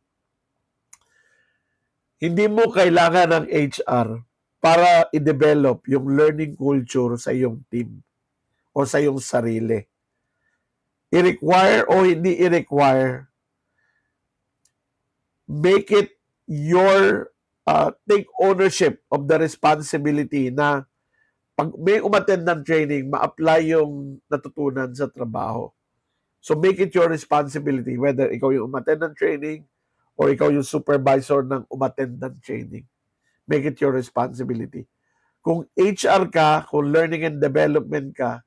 Hindi mo kailangan ng HR para i-develop yung learning culture sa iyong team o sa iyong sarili. I-require o hindi i-require, make it your take ownership of the responsibility na pag may umattend ng training, ma-apply yung natutunan sa trabaho. So make it your responsibility whether ikaw yung umattend ng training or ikaw yung supervisor ng umattend ng training. Make it your responsibility. Kung HR ka, kung learning and development ka,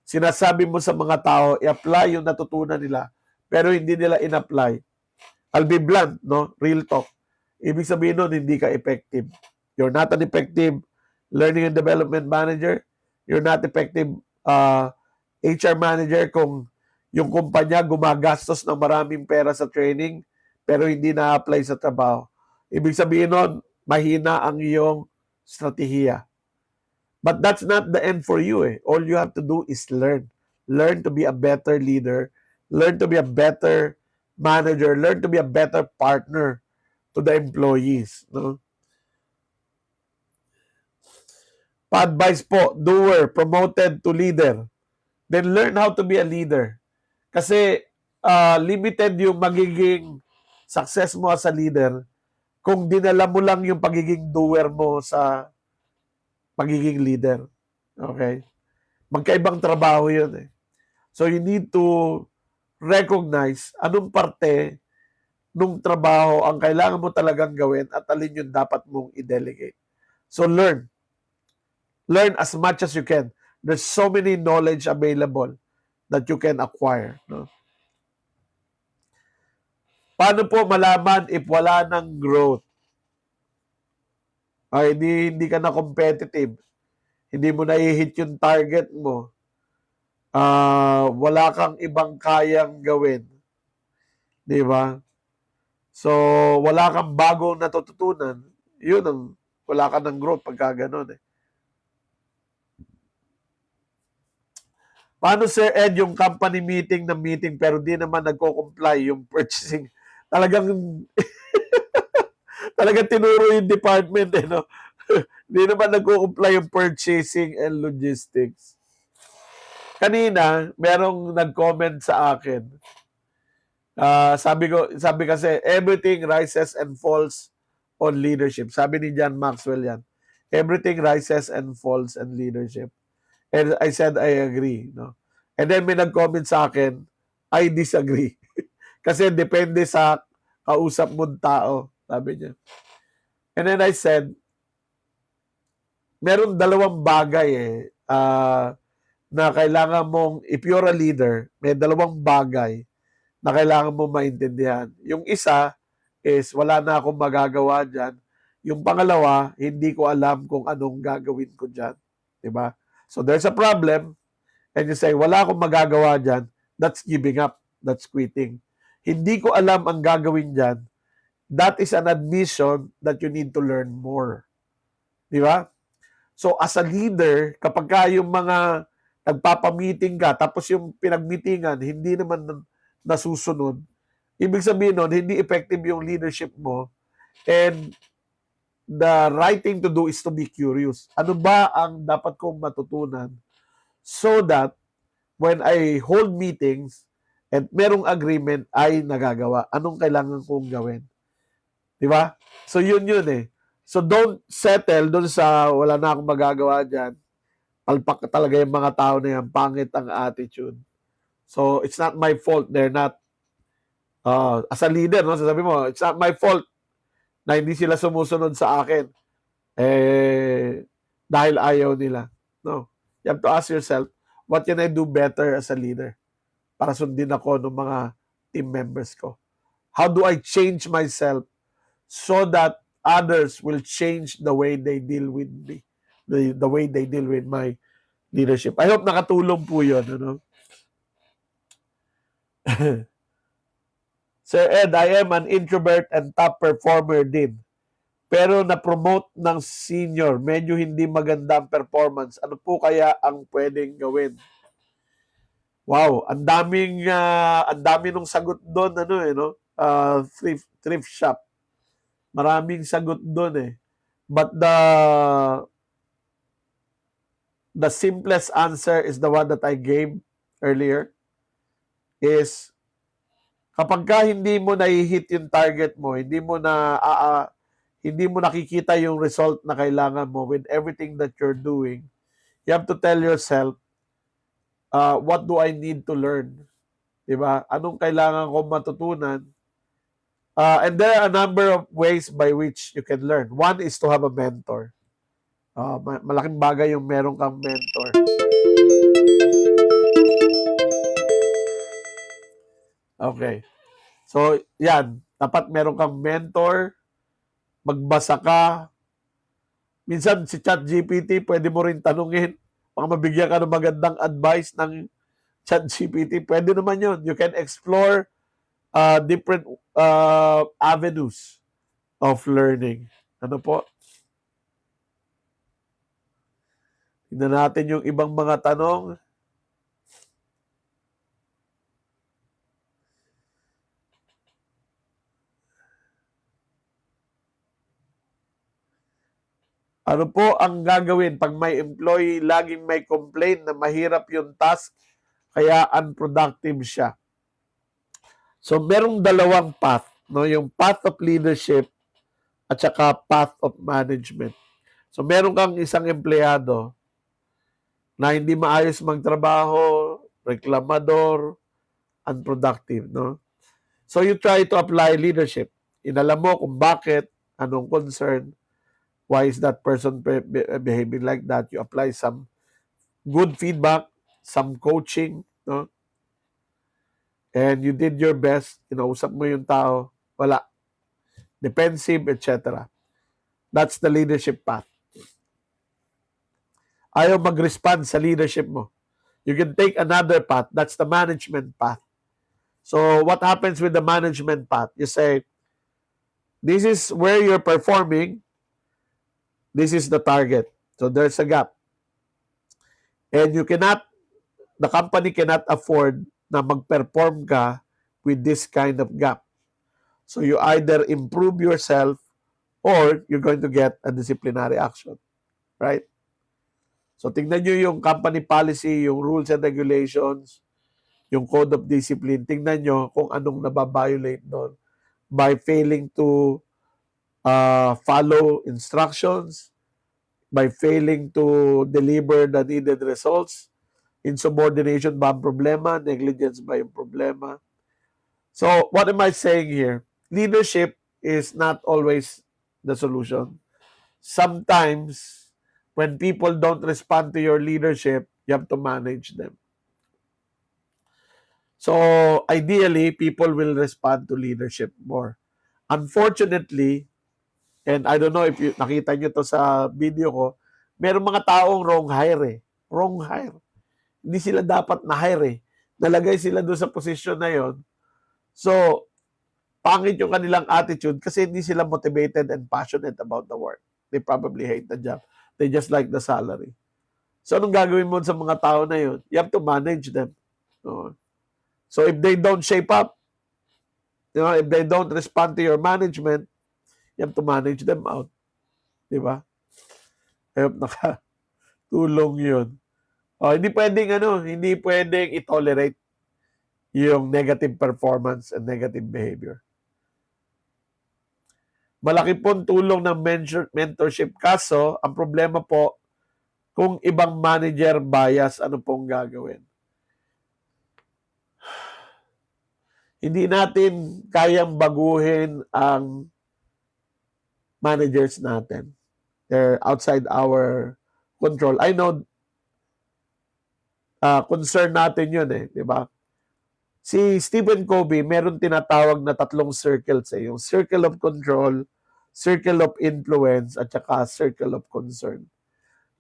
sinasabi mo sa mga tao, i-apply yung natutunan nila, pero hindi nila in-apply. I'll be blunt, no? Real talk. Ibig sabihin nun, hindi ka effective. You're not an effective learning and development manager. You're not effective HR manager kung yung kumpanya gumagastos ng maraming pera sa training pero hindi na-apply sa trabaho. Ibig sabihin nun, mahina ang iyong strategiya. But that's not the end for you. All you have to do is learn. Learn to be a better leader. Learn to be a better manager. Learn to be a better partner to the employees. No? Pa-advise po, doer, promoted to leader. Then learn how to be a leader. Kasi limited yung magiging success mo as a leader kung dinala mo lang yung pagiging doer mo sa pagiging leader. Okay? Magkaibang trabaho yun eh. So you need to recognize anong parte nung trabaho ang kailangan mo talagang gawin at alin yung dapat mong i-delegate. So learn. Learn as much as you can. There's so many knowledge available that you can acquire. No? Paano po malaman if wala ng growth? Ay, hindi ka na competitive. Hindi mo na i-hit yung target mo. Wala kang ibang kayang gawin. Di ba? So, wala kang bagong natututunan. Yun ang wala ka ng growth pagka ganun eh. Paano, Sir Ed, yung company meeting na meeting pero di naman nagko-comply yung purchasing? Talagang talagang tinuro yung department eh, no? Di naman nagko-comply yung purchasing and logistics. Kanina, merong nag-comment sa akin. Sabi kasi, everything rises and falls on leadership. Sabi ni John Maxwell yan. Everything rises and falls on leadership. And I said, I agree. No? And then may nag-comment sa akin, I disagree. Kasi depende sa kausap mong tao. Sabi niya. And then I said, meron dalawang bagay na kailangan mong, if you're a leader, may dalawang bagay na kailangan mong maintindihan. Yung isa is wala na akong magagawa dyan. Yung pangalawa, hindi ko alam kung anong gagawin ko dyan. Diba? So there's a problem and you say, wala akong magagawa dyan, that's giving up. That's quitting. Hindi ko alam ang gagawin dyan. That is an admission that you need to learn more. Diba? So as a leader, kapag ka yung mga nagpapamiting ka, tapos yung pinagmitingan, hindi naman nasusunod, ibig sabihin nun, hindi effective yung leadership mo. And the right thing to do is to be curious. Ano ba ang dapat kong matutunan so that when I hold meetings and merong agreement ay nagagawa? Anong kailangan kong gawin? Diba? So yun eh. So don't settle doon sa wala na akong magagawa dyan. Palpak talaga yung mga tao na yan. Pangit ang attitude. So it's not my fault. They're not, as a leader, no? Sasabi mo, it's not my fault na hindi sila sumusunod sa akin. Dahil ayaw nila. No. You have to ask yourself, what can I do better as a leader? Para sundin ako ng mga team members ko. How do I change myself so that others will change the way they deal with me, the way they deal with my leadership. I hope nakatulong po yun. Ano? Sir Ed, I am an introvert and top performer din. Pero na-promote ng senior, medyo hindi maganda ang performance. Ano po kaya ang pwedeng gawin? Wow, ang dami nung sagot doon, thrift shop. Maraming sagot doon eh. But the simplest answer is the one that I gave earlier, is kapag ka hindi mo na-hit yung target mo, hindi mo nakikita yung result na kailangan mo with everything that you're doing, you have to tell yourself, what do I need to learn? Diba? Anong kailangan ko matutunan? And there are a number of ways by which you can learn. One is to have a mentor. Malaking bagay yung meron kang mentor. Okay. So, yan. Dapat meron kang mentor, magbasa ka. Minsan, si ChatGPT, pwede mo rin tanungin. Baka mabigyan ka ng magandang advice ng ChatGPT. Pwede naman yun. You can explore different avenues of learning. Ano po? Tignan natin yung ibang mga tanong. Ano po ang gagawin pag may employee laging may complaint na mahirap yung task kaya unproductive siya? So merong dalawang path, no? Yung path of leadership at saka path of management. So meron kang isang empleyado na hindi maayos magtrabaho, reklamador, unproductive, no? So you try to apply leadership. Inalam mo kung bakit, anong concern, why is that person behaving like that? You apply some good feedback, some coaching, no? And you did your best, kinausap mo yung tao, wala. Defensive, etc. That's the leadership path. Ayaw mag-respond sa leadership mo. You can take another path. That's the management path. So what happens with the management path? You say, this is where you're performing. This is the target. So there's a gap. And the company cannot afford na mag-perform ka with this kind of gap. So you either improve yourself or you're going to get a disciplinary action. Right? So tingnan nyo yung company policy, yung rules and regulations, yung code of discipline. Tingnan nyo kung anong nababiolate doon by failing to follow instructions, by failing to deliver the needed results. Insubordination ba ang problema? Negligence ba yung problema? So what am I saying here? Leadership is not always the solution. Sometimes, when people don't respond to your leadership, you have to manage them. So, ideally, people will respond to leadership more. Unfortunately, and I don't know if nakita nyo to sa video ko, meron mga taong wrong hire eh. Wrong hire. Hindi sila dapat na-hire eh. Nalagay sila doon sa posisyon na yon. So, pangit yung kanilang attitude kasi hindi sila motivated and passionate about the work. They probably hate the job. They just like the salary. So, anong gagawin mo sa mga tao na yun? You have to manage them. So, if they don't shape up, if they don't respond to your management, you have to manage them out. Diba? I hope nakatulong yun. Hindi pwedeng i-tolerate yung negative performance and negative behavior. Malaki pong tulong ng mentorship. Kaso, ang problema po, kung ibang manager bias, ano pong gagawin? Hindi natin kayang baguhin ang managers natin. They're outside our control. I know, concern natin yun eh, di ba? Si Stephen Covey, meron tinatawag na 3 circles eh. Yung circle of control, circle of influence, at saka circle of concern.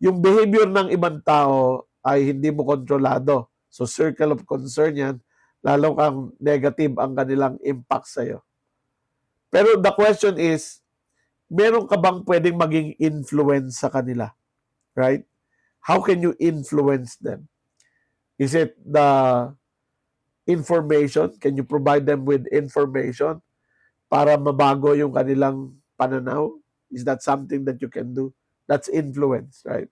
Yung behavior ng ibang tao ay hindi mo kontrolado. So circle of concern yan, lalo kang negative ang kanilang impact sa'yo. Pero the question is, meron ka bang pwedeng maging influence sa kanila? Right? How can you influence them? Is it the information? Can you provide them with information para mabago yung kanilang pananaw? Is that something that you can do? That's influence, right?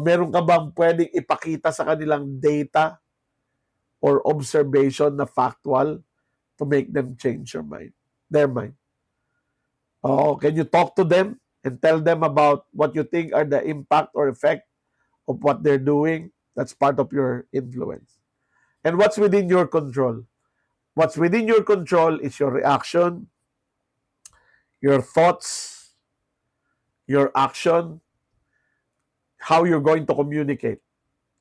Meron ka bang pwedeng ipakita sa kanilang data or observation na factual to make them change their mind? Can you talk to them and tell them about what you think are the impact or effect of what they're doing? That's part of your influence. And what's within your control? What's within your control is your reaction, your thoughts, your action, how you're going to communicate.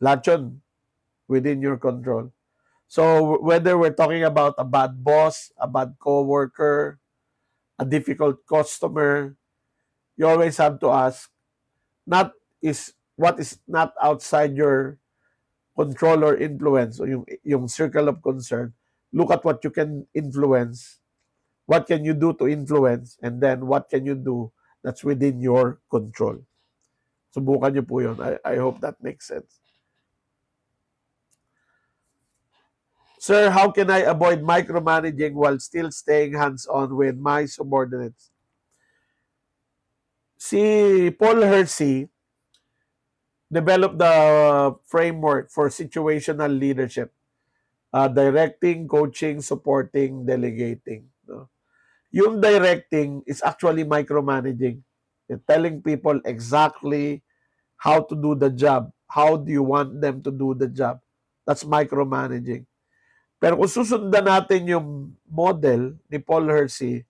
Lahat yun within your control. So whether we're talking about a bad boss, a bad coworker, a difficult customer, you always have to ask, not is what is not outside your control or influence, o yung circle of concern. Look at what you can influence, what can you do to influence, and then what can you do that's within your control. Subukan niyo po yun. I hope that makes sense. Sir, how can I avoid micromanaging while still staying hands-on with my subordinates? Si Paul Hersey developed the framework for situational leadership. Directing, coaching, supporting, delegating. No? Yung directing is actually micromanaging. You're telling people exactly how to do the job. How do you want them to do the job? That's micromanaging. Pero kung susundan natin yung model ni Paul Hersey,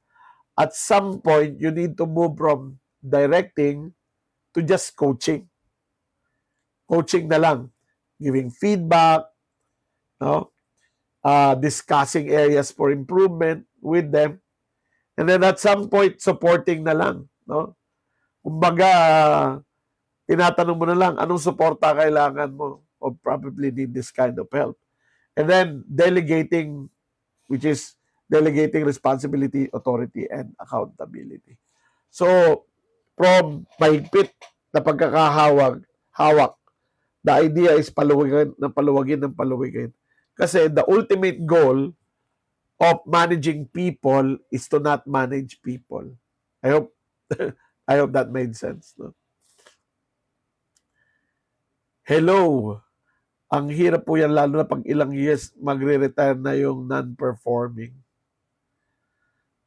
at some point, you need to move from directing to just coaching. Coaching na lang. Giving feedback, no? Discussing areas for improvement with them. And then at some point, supporting na lang. No? Kumbaga, tinatanong mo na lang, anong suporta kailangan mo? Or probably need this kind of help. And then delegating, which is delegating responsibility, authority, and accountability. So, from mahigpit na pagkakahawak, the idea is paluwagin. Kasi the ultimate goal of managing people is to not manage people. I hope I hope that made sense. No? Hello. Ang hirap po yan, lalo na pag ilang years magre-retire na yung non-performing.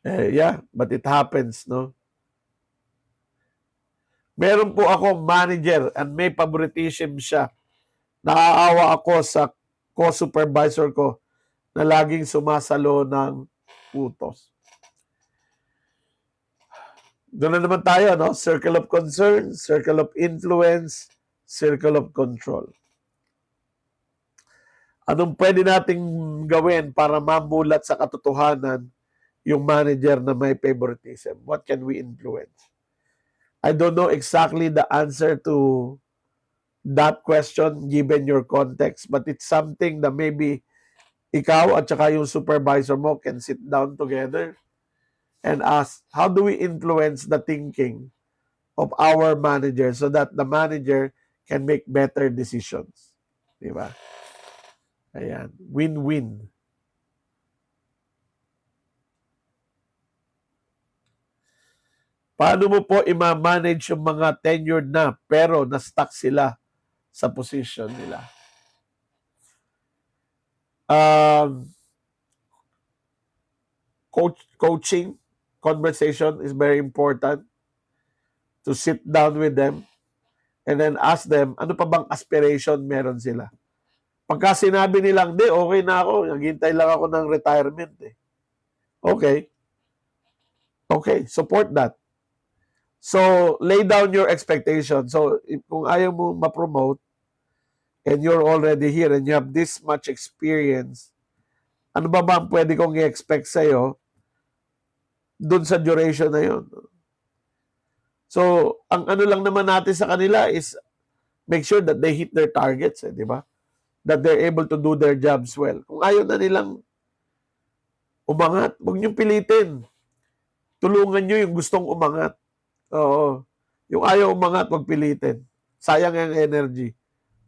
Yeah, but it happens, no? Meron po ako manager and may favoritism siya. Naaawa ako sa co-supervisor ko na laging sumasalo ng utos. Doon na naman tayo, no? Circle of concern, circle of influence, circle of control. Anong pwede nating gawin para mamulat sa katotohanan yung manager na may favoritism? What can we influence? I don't know exactly the answer to that question given your context, but it's something that maybe ikaw at saka yung supervisor mo can sit down together and ask, how do we influence the thinking of our manager so that the manager can make better decisions? Diba? Ayan. Win-win. Paano mo po i-manage yung mga tenured na pero na-stuck sila sa position nila? Coaching, conversation is very important. To sit down with them and then ask them, ano pa bang aspiration meron sila? Pagka sinabi nilang, di, okay na ako, naghintay lang ako ng retirement. Okay. Okay, support that. So, lay down your expectation. So, kung ayaw mo ma-promote and you're already here and you have this much experience, ano ba ang pwede kong i-expect sa'yo dun sa duration na yun? So, ang ano lang naman natin sa kanila is make sure that they hit their targets, di ba? That they're able to do their jobs well. Kung ayaw na nilang umangat, huwag niyong pilitin. Tulungan niyo yung gustong umangat. Oo. Yung ayaw umangat, huwag pilitin. Sayang ang energy.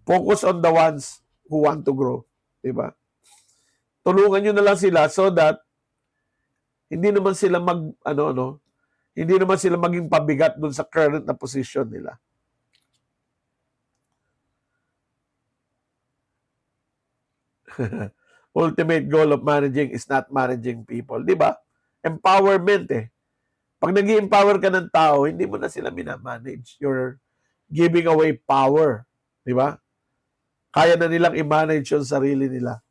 Focus on the ones who want to grow. Diba? Tulungan nyo na lang sila so that hindi naman sila Hindi naman sila maging pabigat dun sa current na position nila. Ultimate goal of managing is not managing people. Di ba? Empowerment eh. Pag nag-empower ka ng tao, hindi mo na sila minamanage. You're giving away power. Di ba? Kaya na nilang i-manage yung sarili nila.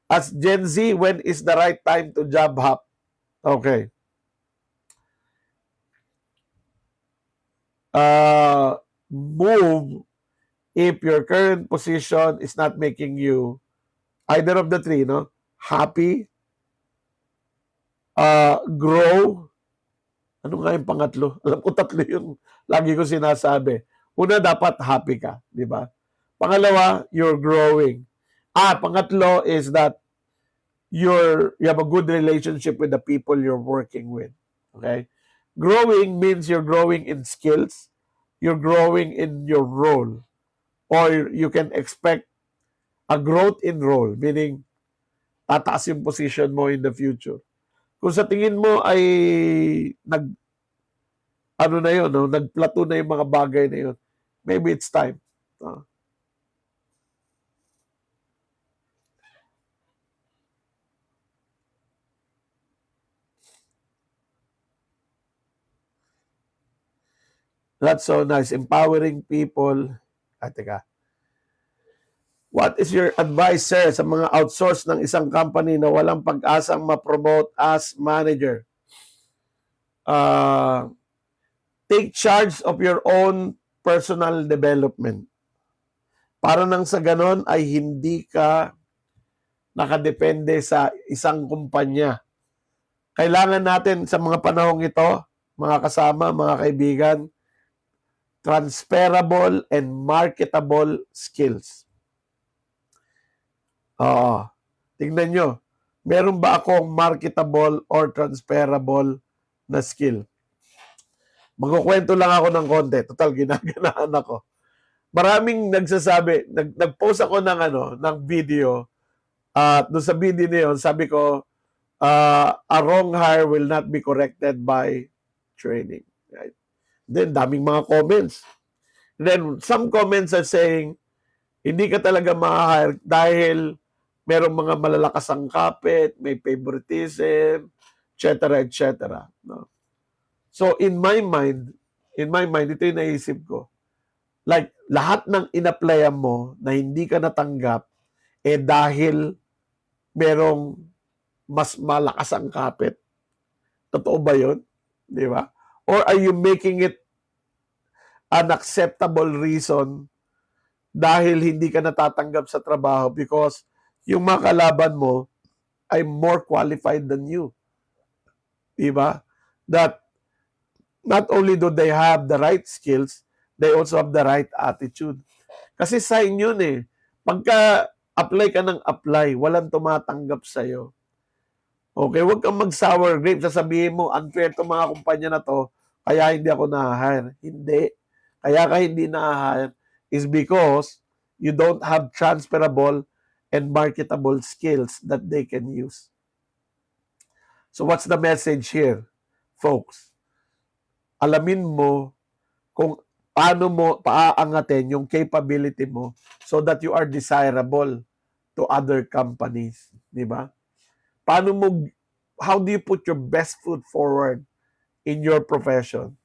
As Gen Z, when is the right time to job hop? Okay. Move if your current position is not making you either of the three, no? Happy, grow. Ano nga yung pangatlo? Alam ko tatlo yung lagi ko sinasabi. Una, dapat happy ka, di ba? Pangalawa, you're growing. Pangatlo is that you have a good relationship with the people you're working with. Okay? Growing means you're growing in skills, you're growing in your role, or you can expect a growth in role, meaning tataas yung position mo in the future. Kung sa tingin mo ay nagplato na yung mga bagay na yun, maybe it's time. That's so nice. Empowering people. Teka. What is your advice, sir, sa mga outsource ng isang company na walang pag-asang ma-promote as manager? Take charge of your own personal development. Para nang sa ganon ay hindi ka nakadepende sa isang kumpanya. Kailangan natin sa mga panahong ito, mga kasama, mga kaibigan, transferable and marketable skills. Tingnan nyo, meron ba akong marketable or transferable na skill? Magkukwento lang ako ng konti. Total, ginaganaan ako. Maraming nagsasabi, nag-post ako ng video, at doon sa video na yun, sabi ko, a wrong hire will not be corrected by training. Right? Then, daming mga comments. Then, some comments are saying, hindi ka talaga ma-hire dahil merong mga malalakas ang kapit, may favoritism, etc., etc. No? So, in my mind, ito yung naisip ko. Like, lahat ng in-applyan mo na hindi ka natanggap, dahil merong mas malakas ang kapit. Totoo ba yun? Di ba? Or are you making it an acceptable reason dahil hindi ka natatanggap sa trabaho because yung mga kalaban mo ay more qualified than you? Di ba? That not only do they have the right skills, they also have the right attitude. Kasi sign yun eh. Pagka apply ka ng apply, walang tumatanggap sa'yo. Okay, huwag kang mag-sour grape. Sasabihin mo, unfair to mga kumpanya na to, kaya hindi ako na-hire. Hindi. Kaya ka hindi na-hire is because you don't have transferable and marketable skills that they can use. So what's the message here, folks? Alamin mo kung paano mo paaangatin yung capability mo so that you are desirable to other companies, di ba? How do you put your best foot forward in your profession?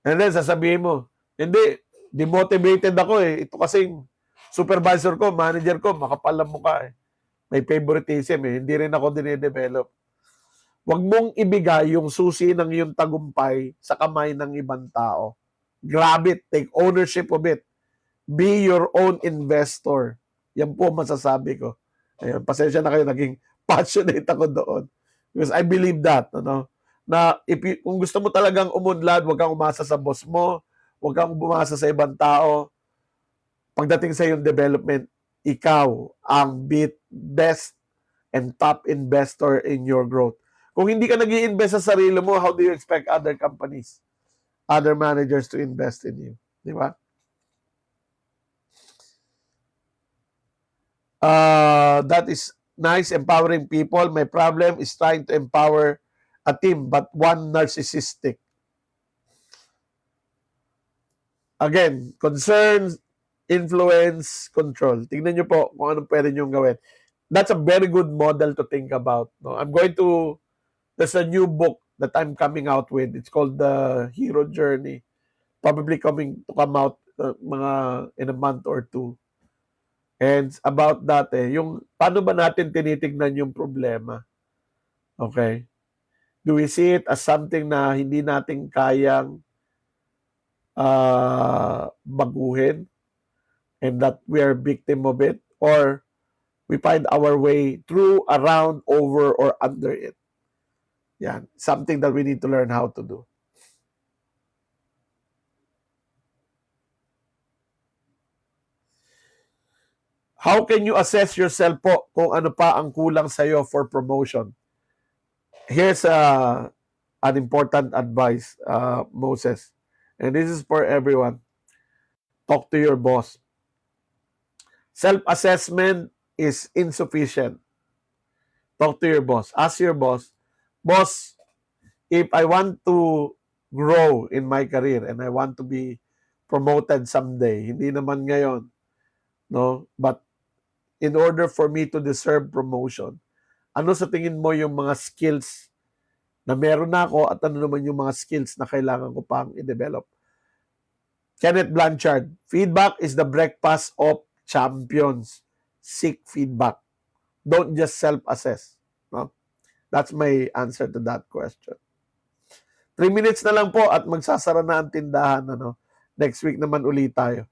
And then sasabihin mo, hindi, demotivated ako eh. Ito kasing supervisor ko, manager ko, makapal ang mukha eh. May favoritism eh. Hindi rin ako dinidevelop. Huwag mong ibigay yung susi ng iyong tagumpay sa kamay ng ibang tao. Grab it. Take ownership of it. Be your own investor. Yan po masasabi ko. Ayun, pasensya na kayo, naging passionate ako doon. Because I believe that, na kung gusto mo talagang umunlad, huwag kang umasa sa boss mo, huwag kang umasa sa ibang tao. Pagdating sa iyong development, ikaw ang best and top investor in your growth. Kung hindi ka nag-i-invest sa sarili mo, how do you expect other companies, other managers to invest in you? Di ba? That is nice, empowering people. My problem is trying to empower a team but one narcissistic. Again, concerns, influence, control. Tingnan nyo po kung anong pwede nyo gawin. That's a very good model to think about. No? There's a new book that I'm coming out with. It's called The Hero Journey. Probably coming to come out mga in a month or two. And about that, yung paano ba natin tinitignan yung problema? Okay? Do we see it as something na hindi natin kayang baguhin and that we are victim of it? Or we find our way through, around, over, or under it? Yan. Something that we need to learn how to do. How can you assess yourself po kung ano pa ang kulang sa'yo for promotion? Here's an important advice, Moses. And this is for everyone. Talk to your boss. Self-assessment is insufficient. Talk to your boss. Ask your boss, boss, if I want to grow in my career and I want to be promoted someday, hindi naman ngayon, no? But in order for me to deserve promotion, ano sa tingin mo yung mga skills na meron na ako at ano naman yung mga skills na kailangan ko pang i-develop? Kenneth Blanchard, feedback is the breakfast of champions. Seek feedback. Don't just self-assess. No? That's my answer to that question. 3 minutes na lang po at magsasara na ang tindahan. Next week naman ulit tayo.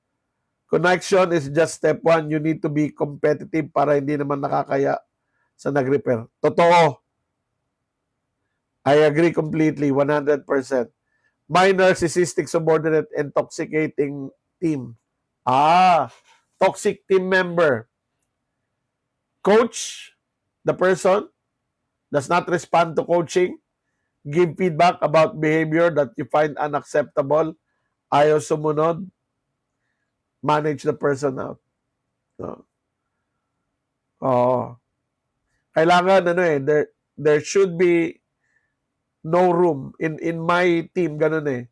Connection is just step 1. You need to be competitive para hindi naman nakakaya sa nag-repair. Totoo. I agree completely, 100%. My narcissistic subordinate and toxicating team. Toxic team member. Coach the person, does not respond to coaching, give feedback about behavior that you find unacceptable, ayaw sumunod, manage the person out. Kailangan there should be no room in my team, ganun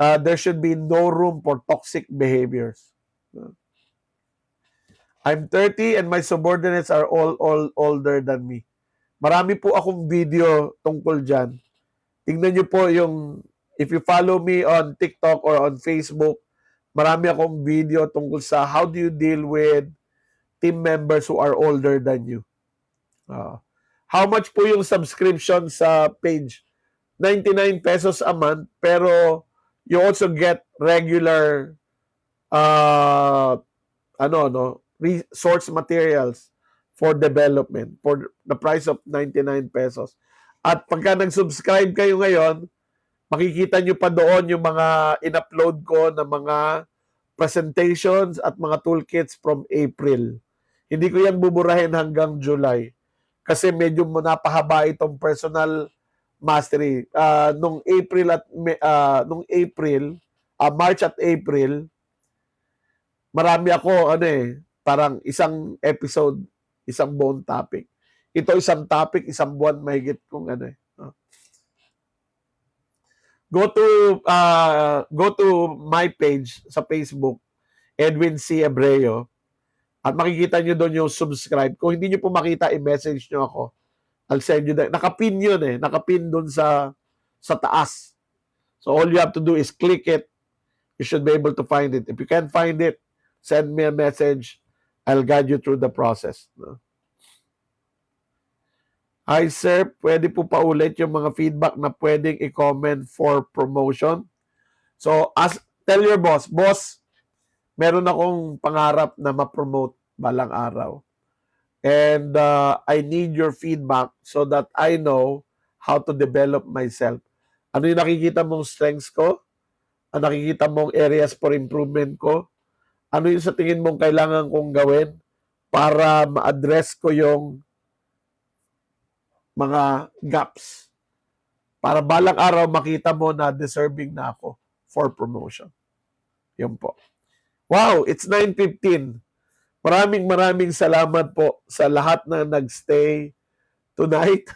there should be no room for toxic behaviors. I'm 30 and my subordinates are all older than me. Marami po akong video tungkol dyan. Tingnan nyo po if you follow me on TikTok or on Facebook, marami akong video tungkol sa how do you deal with team members who are older than you. How much po yung subscription sa page? 99 pesos a month, pero you also get regular resource materials for development for the price of 99 pesos. At pagka nag-subscribe kayo ngayon, makikita nyo pa doon yung mga in-upload ko na mga presentations at mga toolkits from April. Hindi ko yan buburahin hanggang July. Kasi medyo napahaba itong personal mastery. Nung March at April, marami ako, parang isang episode, isang buong topic. Ito isang topic, isang buwan mahigit kung Go to my page sa Facebook, Edwin C. Abreu, at makikita nyo doon yung subscribe. Kung hindi nyo po makita, i-message nyo ako. I'll send you that. Nakapin yun Nakapin doon sa taas. So all you have to do is click it. You should be able to find it. If you can't find it, send me a message. I'll guide you through the process. Hi sir, pwede po pa ulit yung mga feedback na pwedeng i-comment for promotion. So, tell your boss, meron akong pangarap na ma-promote balang araw. And I need your feedback so that I know how to develop myself. Ano yung nakikita mong strengths ko? Ano nakikita mong areas for improvement ko? Ano yung sa tingin mong kailangan kong gawin para ma-address ko yung mga gaps? Para balang araw makita mo na deserving na ako for promotion. Yun po. Wow, it's 9:15. Maraming salamat po sa lahat na nagstay tonight.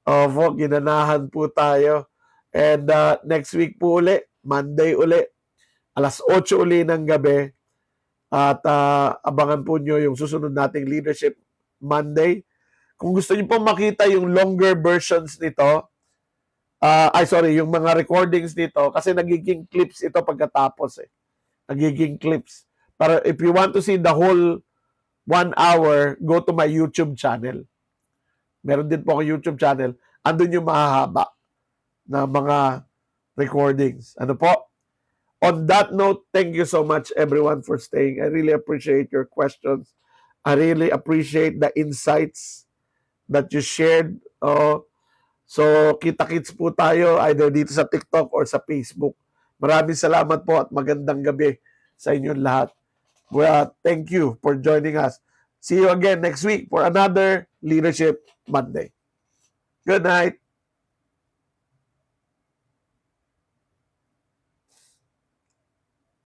Opo, ginanahan po tayo. And next week po uli, Monday uli, 8:00 uli ng gabi. At abangan po nyo yung susunod nating Leadership Monday. Kung gusto nyo pong makita yung longer versions nito, yung mga recordings nito, kasi nagiging clips ito pagkatapos eh. Nagiging clips. Para if you want to see the whole 1 hour, go to my YouTube channel. Meron din po akong YouTube channel. Andun yung mahahaba na mga recordings. Ano po? On that note, thank you so much everyone for staying. I really appreciate your questions. I really appreciate the insights that you shared. So, kita-kits po tayo either dito sa TikTok or sa Facebook. Maraming salamat po at magandang gabi sa inyong lahat. Well, thank you for joining us. See you again next week for another Leadership Monday. Good night.